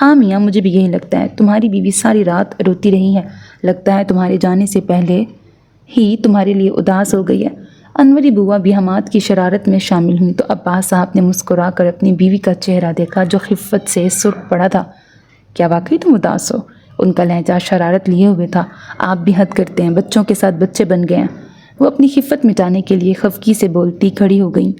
ہاں میاں مجھے بھی یہی لگتا ہے، تمہاری بیوی ساری رات روتی رہی ہے، لگتا ہے تمہارے جانے سے پہلے ہی تمہارے لیے اداس ہو گئی ہے۔ انوری بوا بھی حماد کی شرارت میں شامل ہوئی تو عباس صاحب نے مسکرا کر اپنی بیوی کا چہرہ دیکھا جو خفت سے سرخ پڑا تھا۔ کیا واقعی تم اداس ہو؟ ان کا لہجہ شرارت لیے ہوئے تھا۔ آپ بھی حد کرتے ہیں، بچوں کے ساتھ بچے بن گئے ہیں۔ وہ اپنی خفت مٹانے کے لیے خفگی سے بولتی کھڑی ہو گئیں۔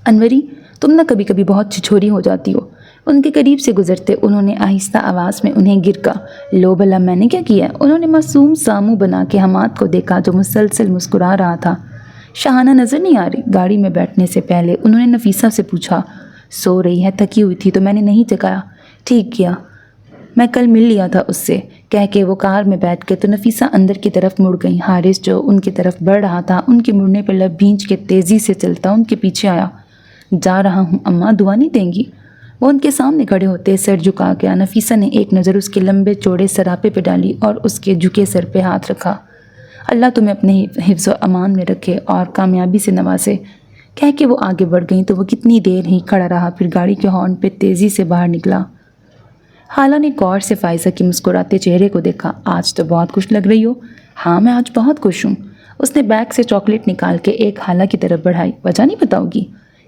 انوری تم نہ کبھی کبھی بہت چھچھوری ہو جاتی ہو۔ ان کے قریب سے گزرتے انہوں نے آہستہ آواز میں انہیں گرکا۔ لو بھلا میں نے کیا کیا؟ انہوں نے معصوم سا منہ بنا کے حماد کو دیکھا جو مسلسل مسکرا رہا تھا۔ شاہانہ نظر نہیں آ رہی؟ گاڑی میں بیٹھنے سے پہلے انہوں نے نفیسہ سے پوچھا۔ سو رہی ہے، تھکی ہوئی تھی تو میں نے نہیں جگایا۔ ٹھیک کیا، میں کل مل لیا تھا اس سے، کہہ کے وہ کار میں بیٹھ کے تو نفیسہ اندر کی طرف مڑ گئی۔ حارث جو ان کی طرف بڑھ رہا تھا ان کے مڑنے پر لب بھینچ کے تیزی سے چلتا ان کے پیچھے آیا۔ جا رہا ہوں اماں، دعا نہیں دیں گی؟ وہ ان کے سامنے کھڑے ہوتے سر جھکا گیا۔ نفیسہ نے ایک نظر اس کے لمبے چوڑے سراپے پہ ڈالی اور اس کے جھکے سر پہ ہاتھ رکھا۔ اللہ تمہیں اپنے حفظ و امان میں رکھے اور کامیابی سے نوازے، کہہ کے وہ آگے بڑھ گئیں تو وہ کتنی دیر ہی کھڑا رہا، پھر گاڑی کے ہارن پہ تیزی سے باہر نکلا۔ حالہ نے غور سے فائزہ کے مسکراتے چہرے کو دیکھا۔ آج تو بہت خوش لگ رہی ہو۔ ہاں میں آج بہت خوش ہوں۔ اس نے بیگ سے چاکلیٹ نکال کے ایک حالہ کی طرف بڑھائی۔ وجہ نہیں بتاؤ گی؟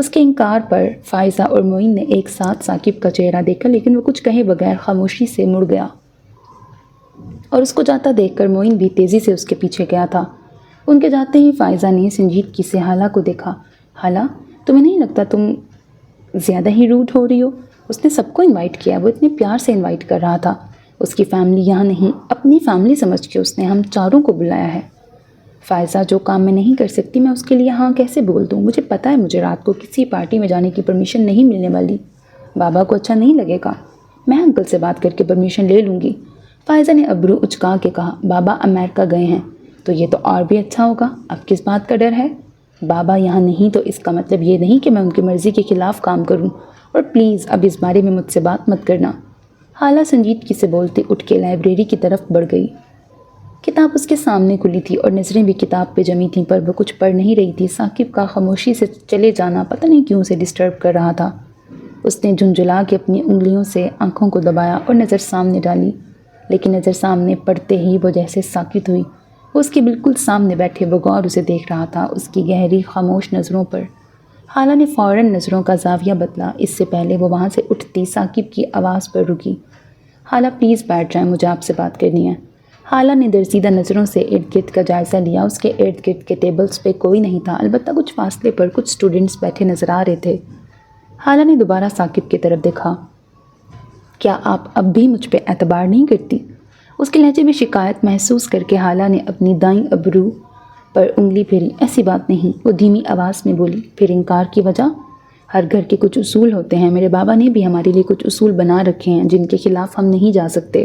اس کے انکار پر فائزہ اور معین نے ایک ساتھ ثاقب کا چہرہ دیکھا، لیکن وہ کچھ کہے بغیر خاموشی سے مڑ گیا اور اس کو جاتا دیکھ کر معین بھی تیزی سے اس کے پیچھے گیا تھا۔ ان کے جاتے ہی فائزہ نے سنجیدگی سے حالہ کو دیکھا۔ حالہ، تمہیں نہیں لگتا تم زیادہ ہی روڈ ہو رہی ہو؟ اس نے سب کو انوائٹ کیا، وہ اتنے پیار سے انوائٹ کر رہا تھا۔ اس کی فیملی یہاں نہیں، اپنی فیملی سمجھ کے اس نے ہم چاروں کو بلایا ہے۔ فائزہ، جو کام میں نہیں کر سکتی میں اس کے لیے ہاں کیسے بول دوں؟ مجھے پتہ ہے مجھے رات کو کسی پارٹی میں جانے کی پرمیشن نہیں ملنے والی، بابا کو اچھا نہیں لگے گا، میں انکل سے بات کر کے پرمیشن لے لوں گی۔ فائزہ نے ابرو اچکا کے کہا، بابا امریکہ گئے ہیں تو یہ تو اور بھی اچھا ہوگا، اب کس بات کا ڈر ہے؟ بابا یہاں نہیں تو اس کا مطلب یہ نہیں کہ میں ان کی مرضی کے خلاف کام کروں، اور پلیز اب اس بارے میں مجھ سے بات مت کرنا۔ حالہ سنجیدگی سے بولتے اٹھ کے لائبریری کی طرف بڑھ گئی۔ کتاب اس کے سامنے کھلی تھی اور نظریں بھی کتاب پہ جمی تھیں، پر وہ کچھ پڑھ نہیں رہی تھی۔ ثاقب کا خاموشی سے چلے جانا پتہ نہیں کیوں اسے ڈسٹرب کر رہا تھا۔ اس نے جھنجھلا کے اپنی انگلیوں سے آنکھوں کو دبایا اور نظر سامنے ڈالی، لیکن نظر سامنے پڑتے ہی وہ جیسے ساکت ہوئی۔ وہ اس کے بالکل سامنے بیٹھے بغور اسے دیکھ رہا تھا، اس کی گہری خاموش نظروں پر۔ حالہ نے فوراً نظروں کا زاویہ بدلا، اس سے پہلے وہ وہاں سے اٹھتی ثاقب کی آواز پر رکی۔ حالہ پلیز بیٹھ جائیں، مجھے آپ سے بات کرنی ہے۔ حالہ نے درزیدہ نظروں سے ارد گرد کا جائزہ لیا۔ اس کے ارد گرد کے ٹیبلز پہ کوئی نہیں تھا، البتہ کچھ فاصلے پر کچھ اسٹوڈنٹس بیٹھے نظر آ رہے تھے۔ حالہ نے دوبارہ ثاقب کی طرف دیکھا، کیا آپ اب بھی مجھ پہ اعتبار نہیں کرتی؟ اس کے لہجے میں شکایت محسوس کر کے حالہ نے اپنی دائیں ابرو پر انگلی پھیری۔ ایسی بات نہیں، وہ دھیمی آواز میں بولی۔ پھر انکار کی وجہ؟ ہر گھر کے کچھ اصول ہوتے ہیں، میرے بابا نے بھی ہمارے لیے کچھ اصول بنا رکھے ہیں جن کے خلاف ہم نہیں جا سکتے۔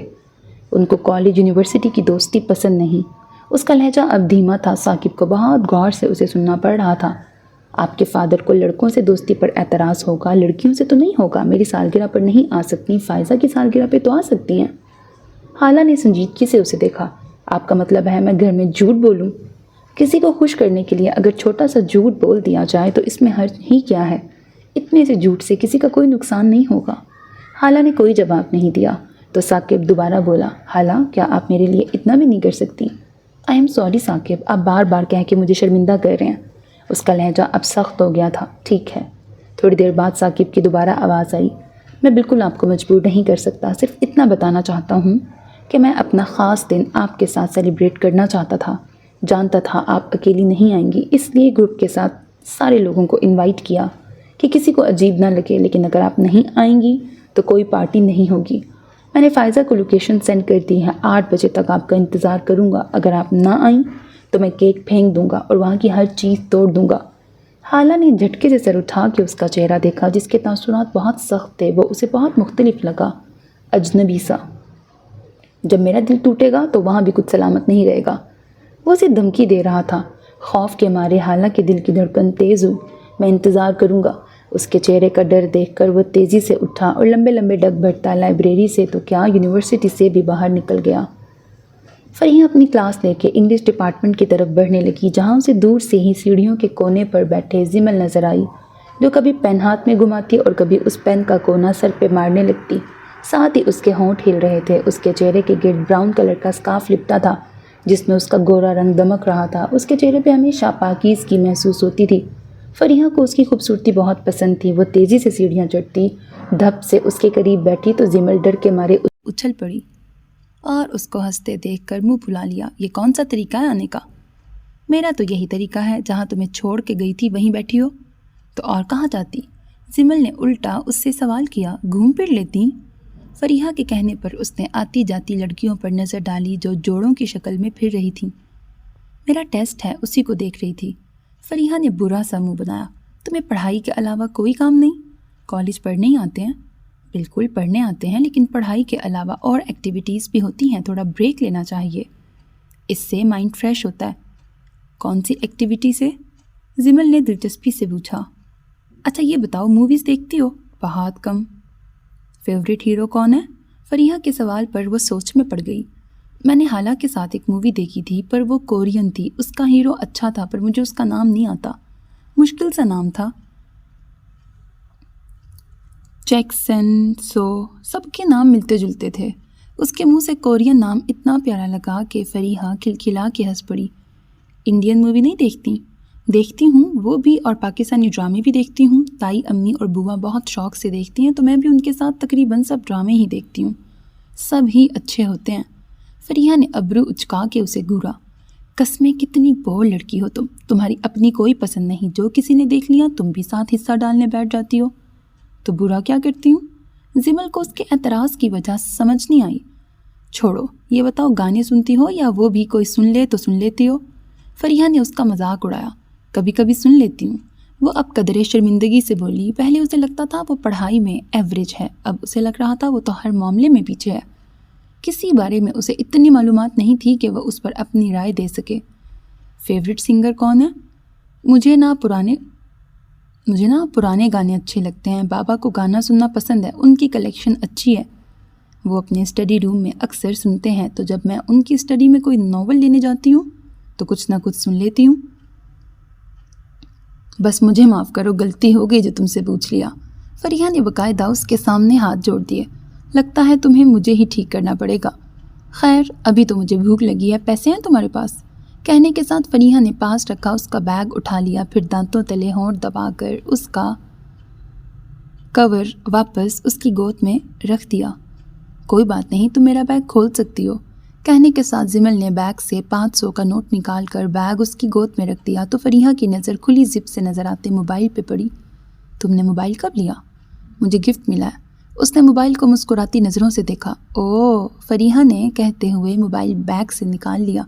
ان کو کالج یونیورسٹی کی دوستی پسند نہیں۔ اس کا لہجہ اب دھیما تھا، ثاقب کو بہت غور سے اسے سننا پڑ رہا تھا۔ آپ کے فادر کو لڑکوں سے دوستی پر اعتراض ہوگا، لڑکیوں سے تو نہیں ہوگا۔ میری سالگرہ پر نہیں آ سکتی، فائزہ کی سالگرہ پہ تو آ سکتی ہیں۔ حالہ نے سنجیدگی سے اسے دیکھا۔ آپ کا مطلب ہے میں گھر میں جھوٹ بولوں؟ کسی کو خوش کرنے کے لیے اگر چھوٹا سا جھوٹ بول دیا جائے تو اس میں حرج ہی کیا ہے؟ اتنے سے جھوٹ سے کسی کا کوئی نقصان نہیں ہوگا۔ حالہ نے کوئی جواب نہیں دیا تو ثاقب دوبارہ بولا، حالہ کیا آپ میرے لیے اتنا بھی نہیں کر سکتی؟ آئی ایم سوری ثاقب، آپ بار بار کہہ کے مجھے شرمندہ کر رہے ہیں۔ اس کا لہجہ اب سخت ہو گیا تھا۔ ٹھیک ہے۔ تھوڑی دیر بعد ثاقب کی دوبارہ آواز آئی، میں بالکل آپ کو مجبور نہیں کر سکتا، صرف اتنا بتانا چاہتا ہوں کہ میں اپنا خاص دن آپ کے ساتھ سیلیبریٹ کرنا چاہتا تھا۔ جانتا تھا آپ اکیلی نہیں آئیں گی، اس لیے گروپ کے ساتھ سارے لوگوں کو انوائٹ کیا کہ کسی کو عجیب نہ لگے، لیکن اگر آپ نہیں آئیں گی تو کوئی پارٹی نہیں ہوگی۔ میں نے فائزہ کو لوکیشن سینڈ کر دی ہے، 8 بجے تک آپ کا انتظار کروں گا۔ اگر آپ نہ آئیں تو میں کیک پھینک دوں گا اور وہاں کی ہر چیز توڑ دوں گا۔ حالہ نے جھٹکے سے سر اٹھا کے اس کا چہرہ دیکھا جس کے تاثرات بہت سخت تھے، وہ اسے بہت مختلف لگا، اجنبی سا۔ جب میرا دل ٹوٹے گا تو وہاں بھی کچھ سلامت نہیں رہے گا۔ وہ اسے دھمکی دے رہا تھا۔ خوف کے مارے حالہ کے دل کی دھڑکن تیز ہوئی۔ میں انتظار کروں گا۔ اس کے چہرے کا ڈر دیکھ کر وہ تیزی سے اٹھا اور لمبے لمبے ڈگ بھرتا لائبریری سے تو کیا یونیورسٹی سے بھی باہر نکل گیا۔ فریحہ اپنی کلاس لے کے انگلش ڈپارٹمنٹ کی طرف بڑھنے لگی، جہاں اسے دور سے ہی سیڑھیوں کے کونے پر بیٹھے زمل نظر آئی، جو کبھی پین ہاتھ میں گھماتی اور کبھی اس پین کا کونا سر پہ مارنے لگتی۔ ساتھ ہی اس کے ہونٹ ہل رہے تھے، اس کے چہرے کے گرد براؤن کلر کا اسکارف لپٹا تھا جس میں اس کا گورا رنگ دمک رہا تھا۔ اس کے چہرے پہ ہمیشہ پاکیزگی محسوس ہوتی تھی۔ فریحہ کو اس کی خوبصورتی بہت پسند تھی۔ وہ تیزی سے سیڑھیاں چڑھتی، دھپ سے اس کے قریب بیٹھی تو زمل ڈر کے مارے اچھل پڑی اور اس کو ہنستے دیکھ کر منہ پھلا لیا۔ یہ کون سا طریقہ ہے آنے کا؟ میرا تو یہی طریقہ ہے، جہاں تمہیں چھوڑ کے گئی تھی وہیں بیٹھی ہو تو اور کہاں جاتی؟ زمل نے الٹا اس سے سوال کیا۔ گھوم پھر لیتی؟ فریحہ کے کہنے پر اس نے آتی جاتی لڑکیوں پر نظر ڈالی جو جوڑوں کی شکل میں پھر رہی تھیں۔ میرا ٹیسٹ ہے، اسی کو دیکھ رہی تھی۔ فریحہ نے برا سا منہ بنایا۔ تمہیں پڑھائی کے علاوہ کوئی کام نہیں؟ کالج پڑھنے ہی آتے ہیں؟ بالکل پڑھنے آتے ہیں، لیکن پڑھائی کے علاوہ اور ایکٹیویٹیز بھی ہوتی ہیں، تھوڑا بریک لینا چاہیے، اس سے مائنڈ فریش ہوتا ہے۔ کون سی ایکٹیویٹی سے؟ زمل نے دلچسپی سے پوچھا۔ اچھا یہ بتاؤ، موویز دیکھتی ہو؟ بہت کم۔ فیوریٹ ہیرو کون ہے؟ فریحہ کے سوال پر وہ سوچ میں پڑ گئی۔ میں نے حالہ کے ساتھ ایک مووی دیکھی تھی، پر وہ کورین تھی۔ اس کا ہیرو اچھا تھا، پر مجھے اس کا نام نہیں آتا، مشکل سا نام تھا۔ جیکسن، سو، سب کے نام ملتے جلتے تھے۔ اس کے منہ سے کورین نام اتنا پیارا لگا کہ فریحہ کھلکھلا کے ہنس پڑی۔ انڈین مووی نہیں دیکھتی؟ دیکھتی ہوں، وہ بھی، اور پاکستانی ڈرامے بھی دیکھتی ہوں۔ تائی، امی اور بوا بہت شوق سے دیکھتی ہیں تو میں بھی ان کے ساتھ تقریباً سب ڈرامے ہی دیکھتی ہوں۔ سب ہی اچھے ہوتے ہیں۔ فریحہ نے ابرو اچکا کے اسے گھورا۔ قسمیں، کتنی بور لڑکی ہو تم، تمہاری اپنی کوئی پسند نہیں، جو کسی نے دیکھ لیا تم بھی ساتھ حصہ ڈالنے بیٹھ جاتی ہو۔ تو برا کیا کرتی ہوں؟ زمل کو اس کے اعتراض کی وجہ سمجھ نہیں آئی۔ چھوڑو، یہ بتاؤ گانے سنتی ہو یا وہ بھی کوئی سن لے تو سن لیتی ہو؟ فریحہ نے اس کا مذاق اڑایا۔ کبھی کبھی سن لیتی ہوں۔ وہ اب قدرے شرمندگی سے بولی۔ پہلے اسے لگتا تھا وہ پڑھائی میں ایوریج ہے، اب اسے لگ رہا تھا وہ تو ہر معاملے میں پیچھے ہے۔ کسی بارے میں اسے اتنی معلومات نہیں تھی کہ وہ اس پر اپنی رائے دے سکے۔ فیوریٹ سنگر کون ہے؟ مجھے نا پرانے گانے اچھے لگتے ہیں۔ بابا کو گانا سننا پسند ہے، ان کی کلیکشن اچھی ہے، وہ اپنے اسٹڈی روم میں اکثر سنتے ہیں، تو جب میں ان کی اسٹڈی میں کوئی ناول لینے جاتی ہوں تو کچھ نہ کچھ سن لیتی ہوں۔ بس مجھے معاف کرو، غلطی ہو گئی جو تم سے پوچھ لیا۔ فریحہ نے باقاعدہ اس کے سامنے ہاتھ جوڑ دیے۔ لگتا ہے تمہیں مجھے ہی ٹھیک کرنا پڑے گا۔ خیر، ابھی تو مجھے بھوک لگی ہے، پیسے ہیں تمہارے پاس؟ کہنے کے ساتھ فریحہ نے پاس رکھا اس کا بیگ اٹھا لیا، پھر دانتوں تلے ہونٹ دبا کر اس کا کور واپس اس کی گود میں رکھ دیا۔ کوئی بات نہیں، تم میرا بیگ کھول سکتی ہو۔ کہنے کے ساتھ زمل نے بیگ سے 500 کا نوٹ نکال کر بیگ اس کی گود میں رکھ دیا تو فریحہ کی نظر کھلی زپ سے نظر آتے موبائل پہ پڑی۔ تم نے موبائل کب لیا؟ مجھے گفٹ ملا ہے۔ اس نے موبائل کو مسکراتی نظروں سے دیکھا۔ اوہ، فریحہ نے کہتے ہوئے موبائل بیگ سے نکال لیا۔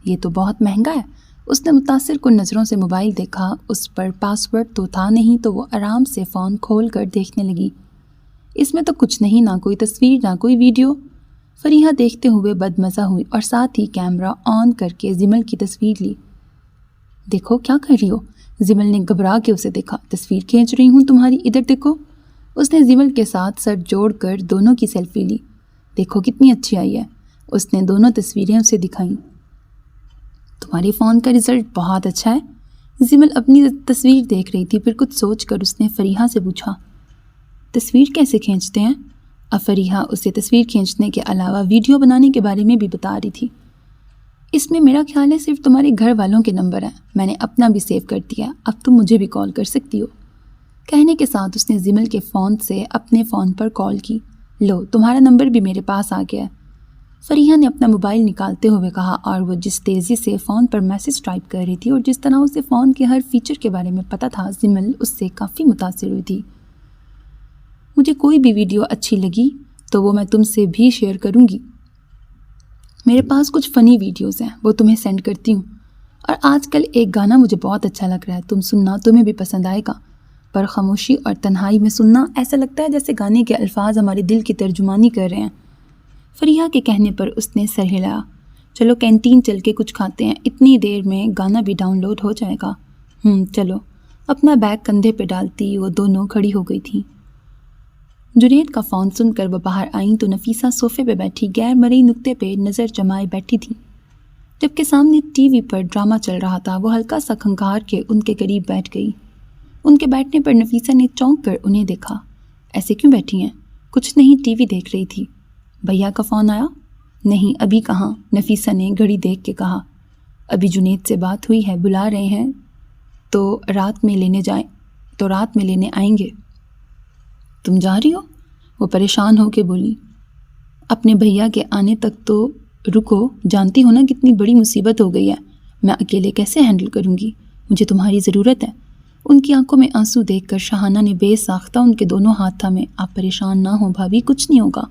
یہ تو بہت مہنگا ہے۔ اس نے متاثر کن نظروں سے موبائل دیکھا۔ اس پر پاسورڈ تو تھا نہیں تو وہ آرام سے فون کھول کر دیکھنے لگی۔ اس میں تو کچھ نہیں، نہ کوئی تصویر نہ کوئی ویڈیو۔ فریحہ دیکھتے ہوئے بدمزہ ہوئی اور ساتھ ہی کیمرہ آن کر کے زمل کی تصویر لی۔ دیکھو کیا کر رہی ہو؟ زمل نے گھبرا کے اسے دیکھا۔ تصویر کھینچ رہی ہوں تمہاری، ادھر دیکھو۔ اس نے زمل کے ساتھ سر جوڑ کر دونوں کی سیلفی لی۔ دیکھو کتنی اچھی آئی ہے۔ اس نے دونوں تصویریں اسے دکھائیں۔ تمہارے فون کا رزلٹ بہت اچھا ہے۔ زمل اپنی تصویر دیکھ رہی تھی، پھر کچھ سوچ کر اس نے فریحہ سے پوچھا، تصویر کیسے کھینچتے ہیں؟ اب فریحہ اسے تصویر کھینچنے کے علاوہ ویڈیو بنانے کے بارے میں بھی بتا رہی تھی۔ اس میں میرا خیال ہے صرف تمہارے گھر والوں کے نمبر ہیں، میں نے اپنا بھی سیو کر دیا، اب تم مجھے بھی کال کر سکتی ہو۔ کہنے کے ساتھ اس نے زمل کے فون سے اپنے فون پر کال کی۔ لو، تمہارا نمبر بھی میرے پاس آ گیا ہے، فریحہ نے اپنا موبائل نکالتے ہوئے کہا، اور وہ جس تیزی سے فون پر میسج ٹائپ کر رہی تھی اور جس طرح اسے فون کے ہر فیچر کے بارے میں پتہ تھا، زمل اس سے کافی متاثر ہوئی تھی۔ مجھے کوئی بھی ویڈیو اچھی لگی تو وہ میں تم سے بھی شیئر کروں گی۔ میرے پاس کچھ فنی ویڈیوز ہیں، وہ تمہیں سینڈ کرتی ہوں۔ اور آج کل ایک گانا مجھے بہت اچھا لگ رہا ہے، تم سننا، تمہیں بھی پسند آئے گا۔ پر خاموشی اور تنہائی میں سننا، ایسا لگتا ہے جیسے گانے کے الفاظ ہمارے دل کی ترجمانی کر رہے ہیں۔ فریحہ کے کہنے پر اس نے سر ہلایا۔ چلو کینٹین چل کے کچھ کھاتے ہیں، اتنی دیر میں گانا بھی ڈاؤن لوڈ ہو جائے گا۔ چلو۔ اپنا بیگ کندھے پہ ڈالتی وہ دونوں کھڑی ہو گئی تھیں۔ جنید کا فون سن کر وہ باہر آئیں تو نفیسہ صوفے پہ بیٹھی غیر مرئی نقطے پہ نظر جمائے بیٹھی تھی، جبکہ سامنے ٹی وی پر ڈرامہ چل رہا تھا۔ وہ ہلکا سا کھنگھار کے ان کے قریب بیٹھ گئی۔ ان کے بیٹھنے پر نفیسہ نے چونک کر انہیں دیکھا۔ ایسے کیوں بیٹھی ہیں؟ کچھ نہیں، ٹی وی دیکھ رہی تھی۔ بھیا کا فون آیا؟ نہیں، ابھی کہاں، نفیسہ نے گھڑی دیکھ کے کہا۔ ابھی جنید سے بات ہوئی ہے، بلا رہے ہیں تو رات میں لینے آئیں گے۔ تم جا رہی ہو؟ وہ پریشان ہو کے بولی۔ اپنے بھیا کے آنے تک تو رکو، جانتی ہو نا کتنی بڑی مصیبت ہو گئی ہے، میں اکیلے کیسے ہینڈل کروں گی، مجھے تمہاری ضرورت ہے۔ ان کی آنکھوں میں آنسو دیکھ کر شاہانہ نے بے ساختہ ان کے دونوں ہاتھ تھامے۔ آپ پریشان نہ ہوں بھابھی، کچھ نہیں ہوگا،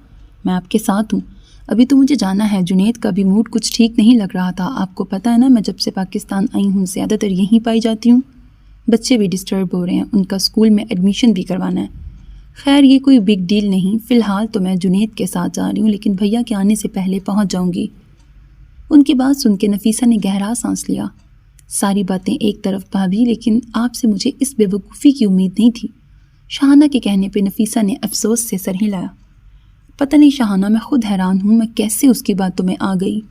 میں آپ کے ساتھ ہوں۔ ابھی تو مجھے جانا ہے، جنید کا بھی موڈ کچھ ٹھیک نہیں لگ رہا تھا۔ آپ کو پتہ ہے نا، میں جب سے پاکستان آئی ہوں زیادہ تر یہیں پائی جاتی ہوں۔ بچے بھی ڈسٹرب ہو رہے ہیں، ان کا اسکول میں ایڈمیشن بھی کروانا ہے۔ خیر یہ کوئی بگ ڈیل نہیں، فی الحال تو میں جنید کے ساتھ جا رہی ہوں، لیکن بھیا کے آنے سے پہلے پہنچ جاؤں گی۔ ان کی بات سن کے نفیسہ نے گہرا سانس لیا۔ ساری باتیں ایک طرف بھابھی، لیکن آپ سے مجھے اس بے وقوفی کی امید نہیں تھی۔ شاہانہ کے کہنے پہ نفیسہ نے افسوس سے سر ہلایا۔ پتہ نہیں شاہانہ، میں خود حیران ہوں میں کیسے اس کی باتوں میں آ گئی۔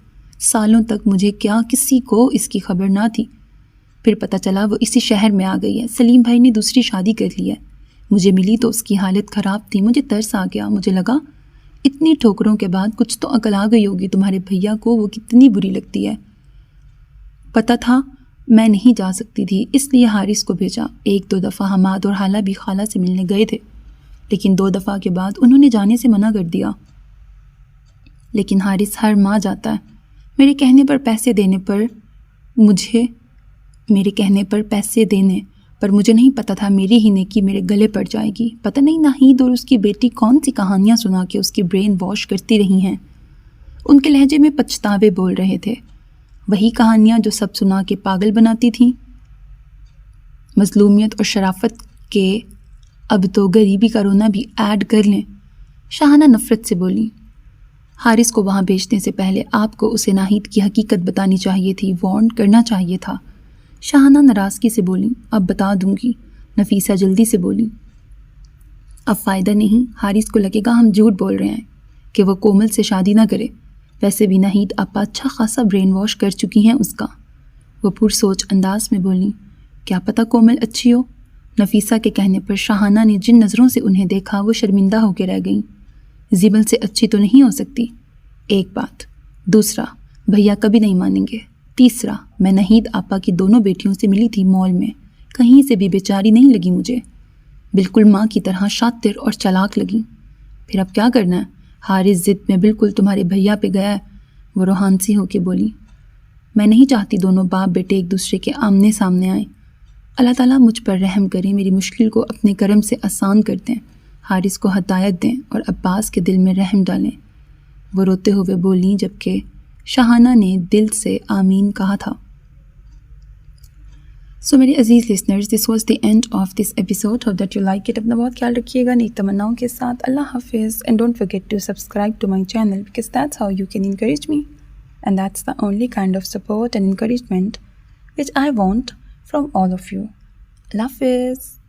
سالوں تک مجھے کیا کسی کو اس کی خبر نہ تھی، پھر پتہ چلا وہ اسی شہر میں آ گئی ہے۔ سلیم بھائی نے دوسری شادی کر لی ہے۔ مجھے ملی تو اس کی حالت خراب تھی، مجھے ترس آ گیا، مجھے لگا اتنی ٹھوکروں کے بعد کچھ تو عقل آ گئی ہوگی تمہارے بھیا کو، وہ کتنی بری لگتی ہے۔ پتہ تھا میں نہیں جا سکتی تھی، اس لیے حارث کو بھیجا۔ 1-2 دفعہ حماد اور حالہ بھی خالہ سے ملنے گئے تھے، لیکن 2 دفعہ کے بعد انہوں نے جانے سے منع کر دیا۔ لیکن حارث ہر ماہ جاتا ہے، میرے کہنے پر پیسے دینے پر مجھے نہیں پتا تھا میری ہی نیکی میرے گلے پڑ جائے گی۔ پتہ نہیں ناہید اور اس کی بیٹی کون سی کہانیاں سنا کے اس کی برین واش کرتی رہی ہیں۔ ان کے لہجے میں پچھتاوے بول رہے تھے، وہی کہانیاں جو سب سنا کے پاگل بناتی تھیں۔ مظلومیت اور شرافت کے اب تو غریبی کا رونا بھی ایڈ کر لیں۔ شاہانہ نفرت سے بولی، حارث کو وہاں بھیجنے سے پہلے آپ کو اسے ناہید کی حقیقت بتانی چاہیے تھی، وارن کرنا چاہیے تھا۔ شاہانہ ناراضگی سے بولی، اب بتا دوں گی۔ نفیسہ جلدی سے بولی، اب فائدہ نہیں، حارث کو لگے گا ہم جھوٹ بول رہے ہیں کہ وہ کومل سے شادی نہ کرے۔ ویسے بھی ناہید آپا اچھا خاصا برین واش کر چکی ہیں اس کا۔ وہ پرسوچ انداز میں بولی، کیا پتہ کومل اچھی ہو۔ نفیسہ کے کہنے پر شاہانہ نے جن نظروں سے انہیں دیکھا وہ شرمندہ ہو کے رہ گئیں۔ زیبل سے اچھی تو نہیں ہو سکتی، ایک بات۔ دوسرا، بھیا کبھی نہیں مانیں گے۔ تیسرا، میں ناہید آپا کی دونوں بیٹیوں سے ملی تھی مال میں، کہیں سے بھی بیچاری نہیں لگی مجھے، بالکل ماں کی طرح شاطر اور چالاک لگی۔ پھر اب کیا کرنا ہے؟ حارث ضد میں بالکل تمہارے بھیا پہ گیا ہے۔ وہ روحانسی ہو کے بولی، میں نہیں چاہتی دونوں باپ بیٹے ایک دوسرے کے آمنے سامنے آئیں۔ اللہ تعالیٰ مجھ پر رحم کریں، میری مشکل کو اپنے کرم سے آسان کر دیں، حارث کو ہدایت دیں اور عباس کے دل میں رحم ڈالیں۔ وہ روتے ہوئے بولیں جبکہ شاہانہ نے دل سے آمین کہا تھا۔ سو میرے عزیز listeners, this was the end of this episode, hope that you like it. اپنا بہت خیال رکھیے گا نیک تمناؤں کے ساتھ۔ اللہ حافظ، and don't forget to subscribe to my channel because that's how you can encourage me and that's the only kind of support and encouragement which I want from all of you. Allah Hafiz.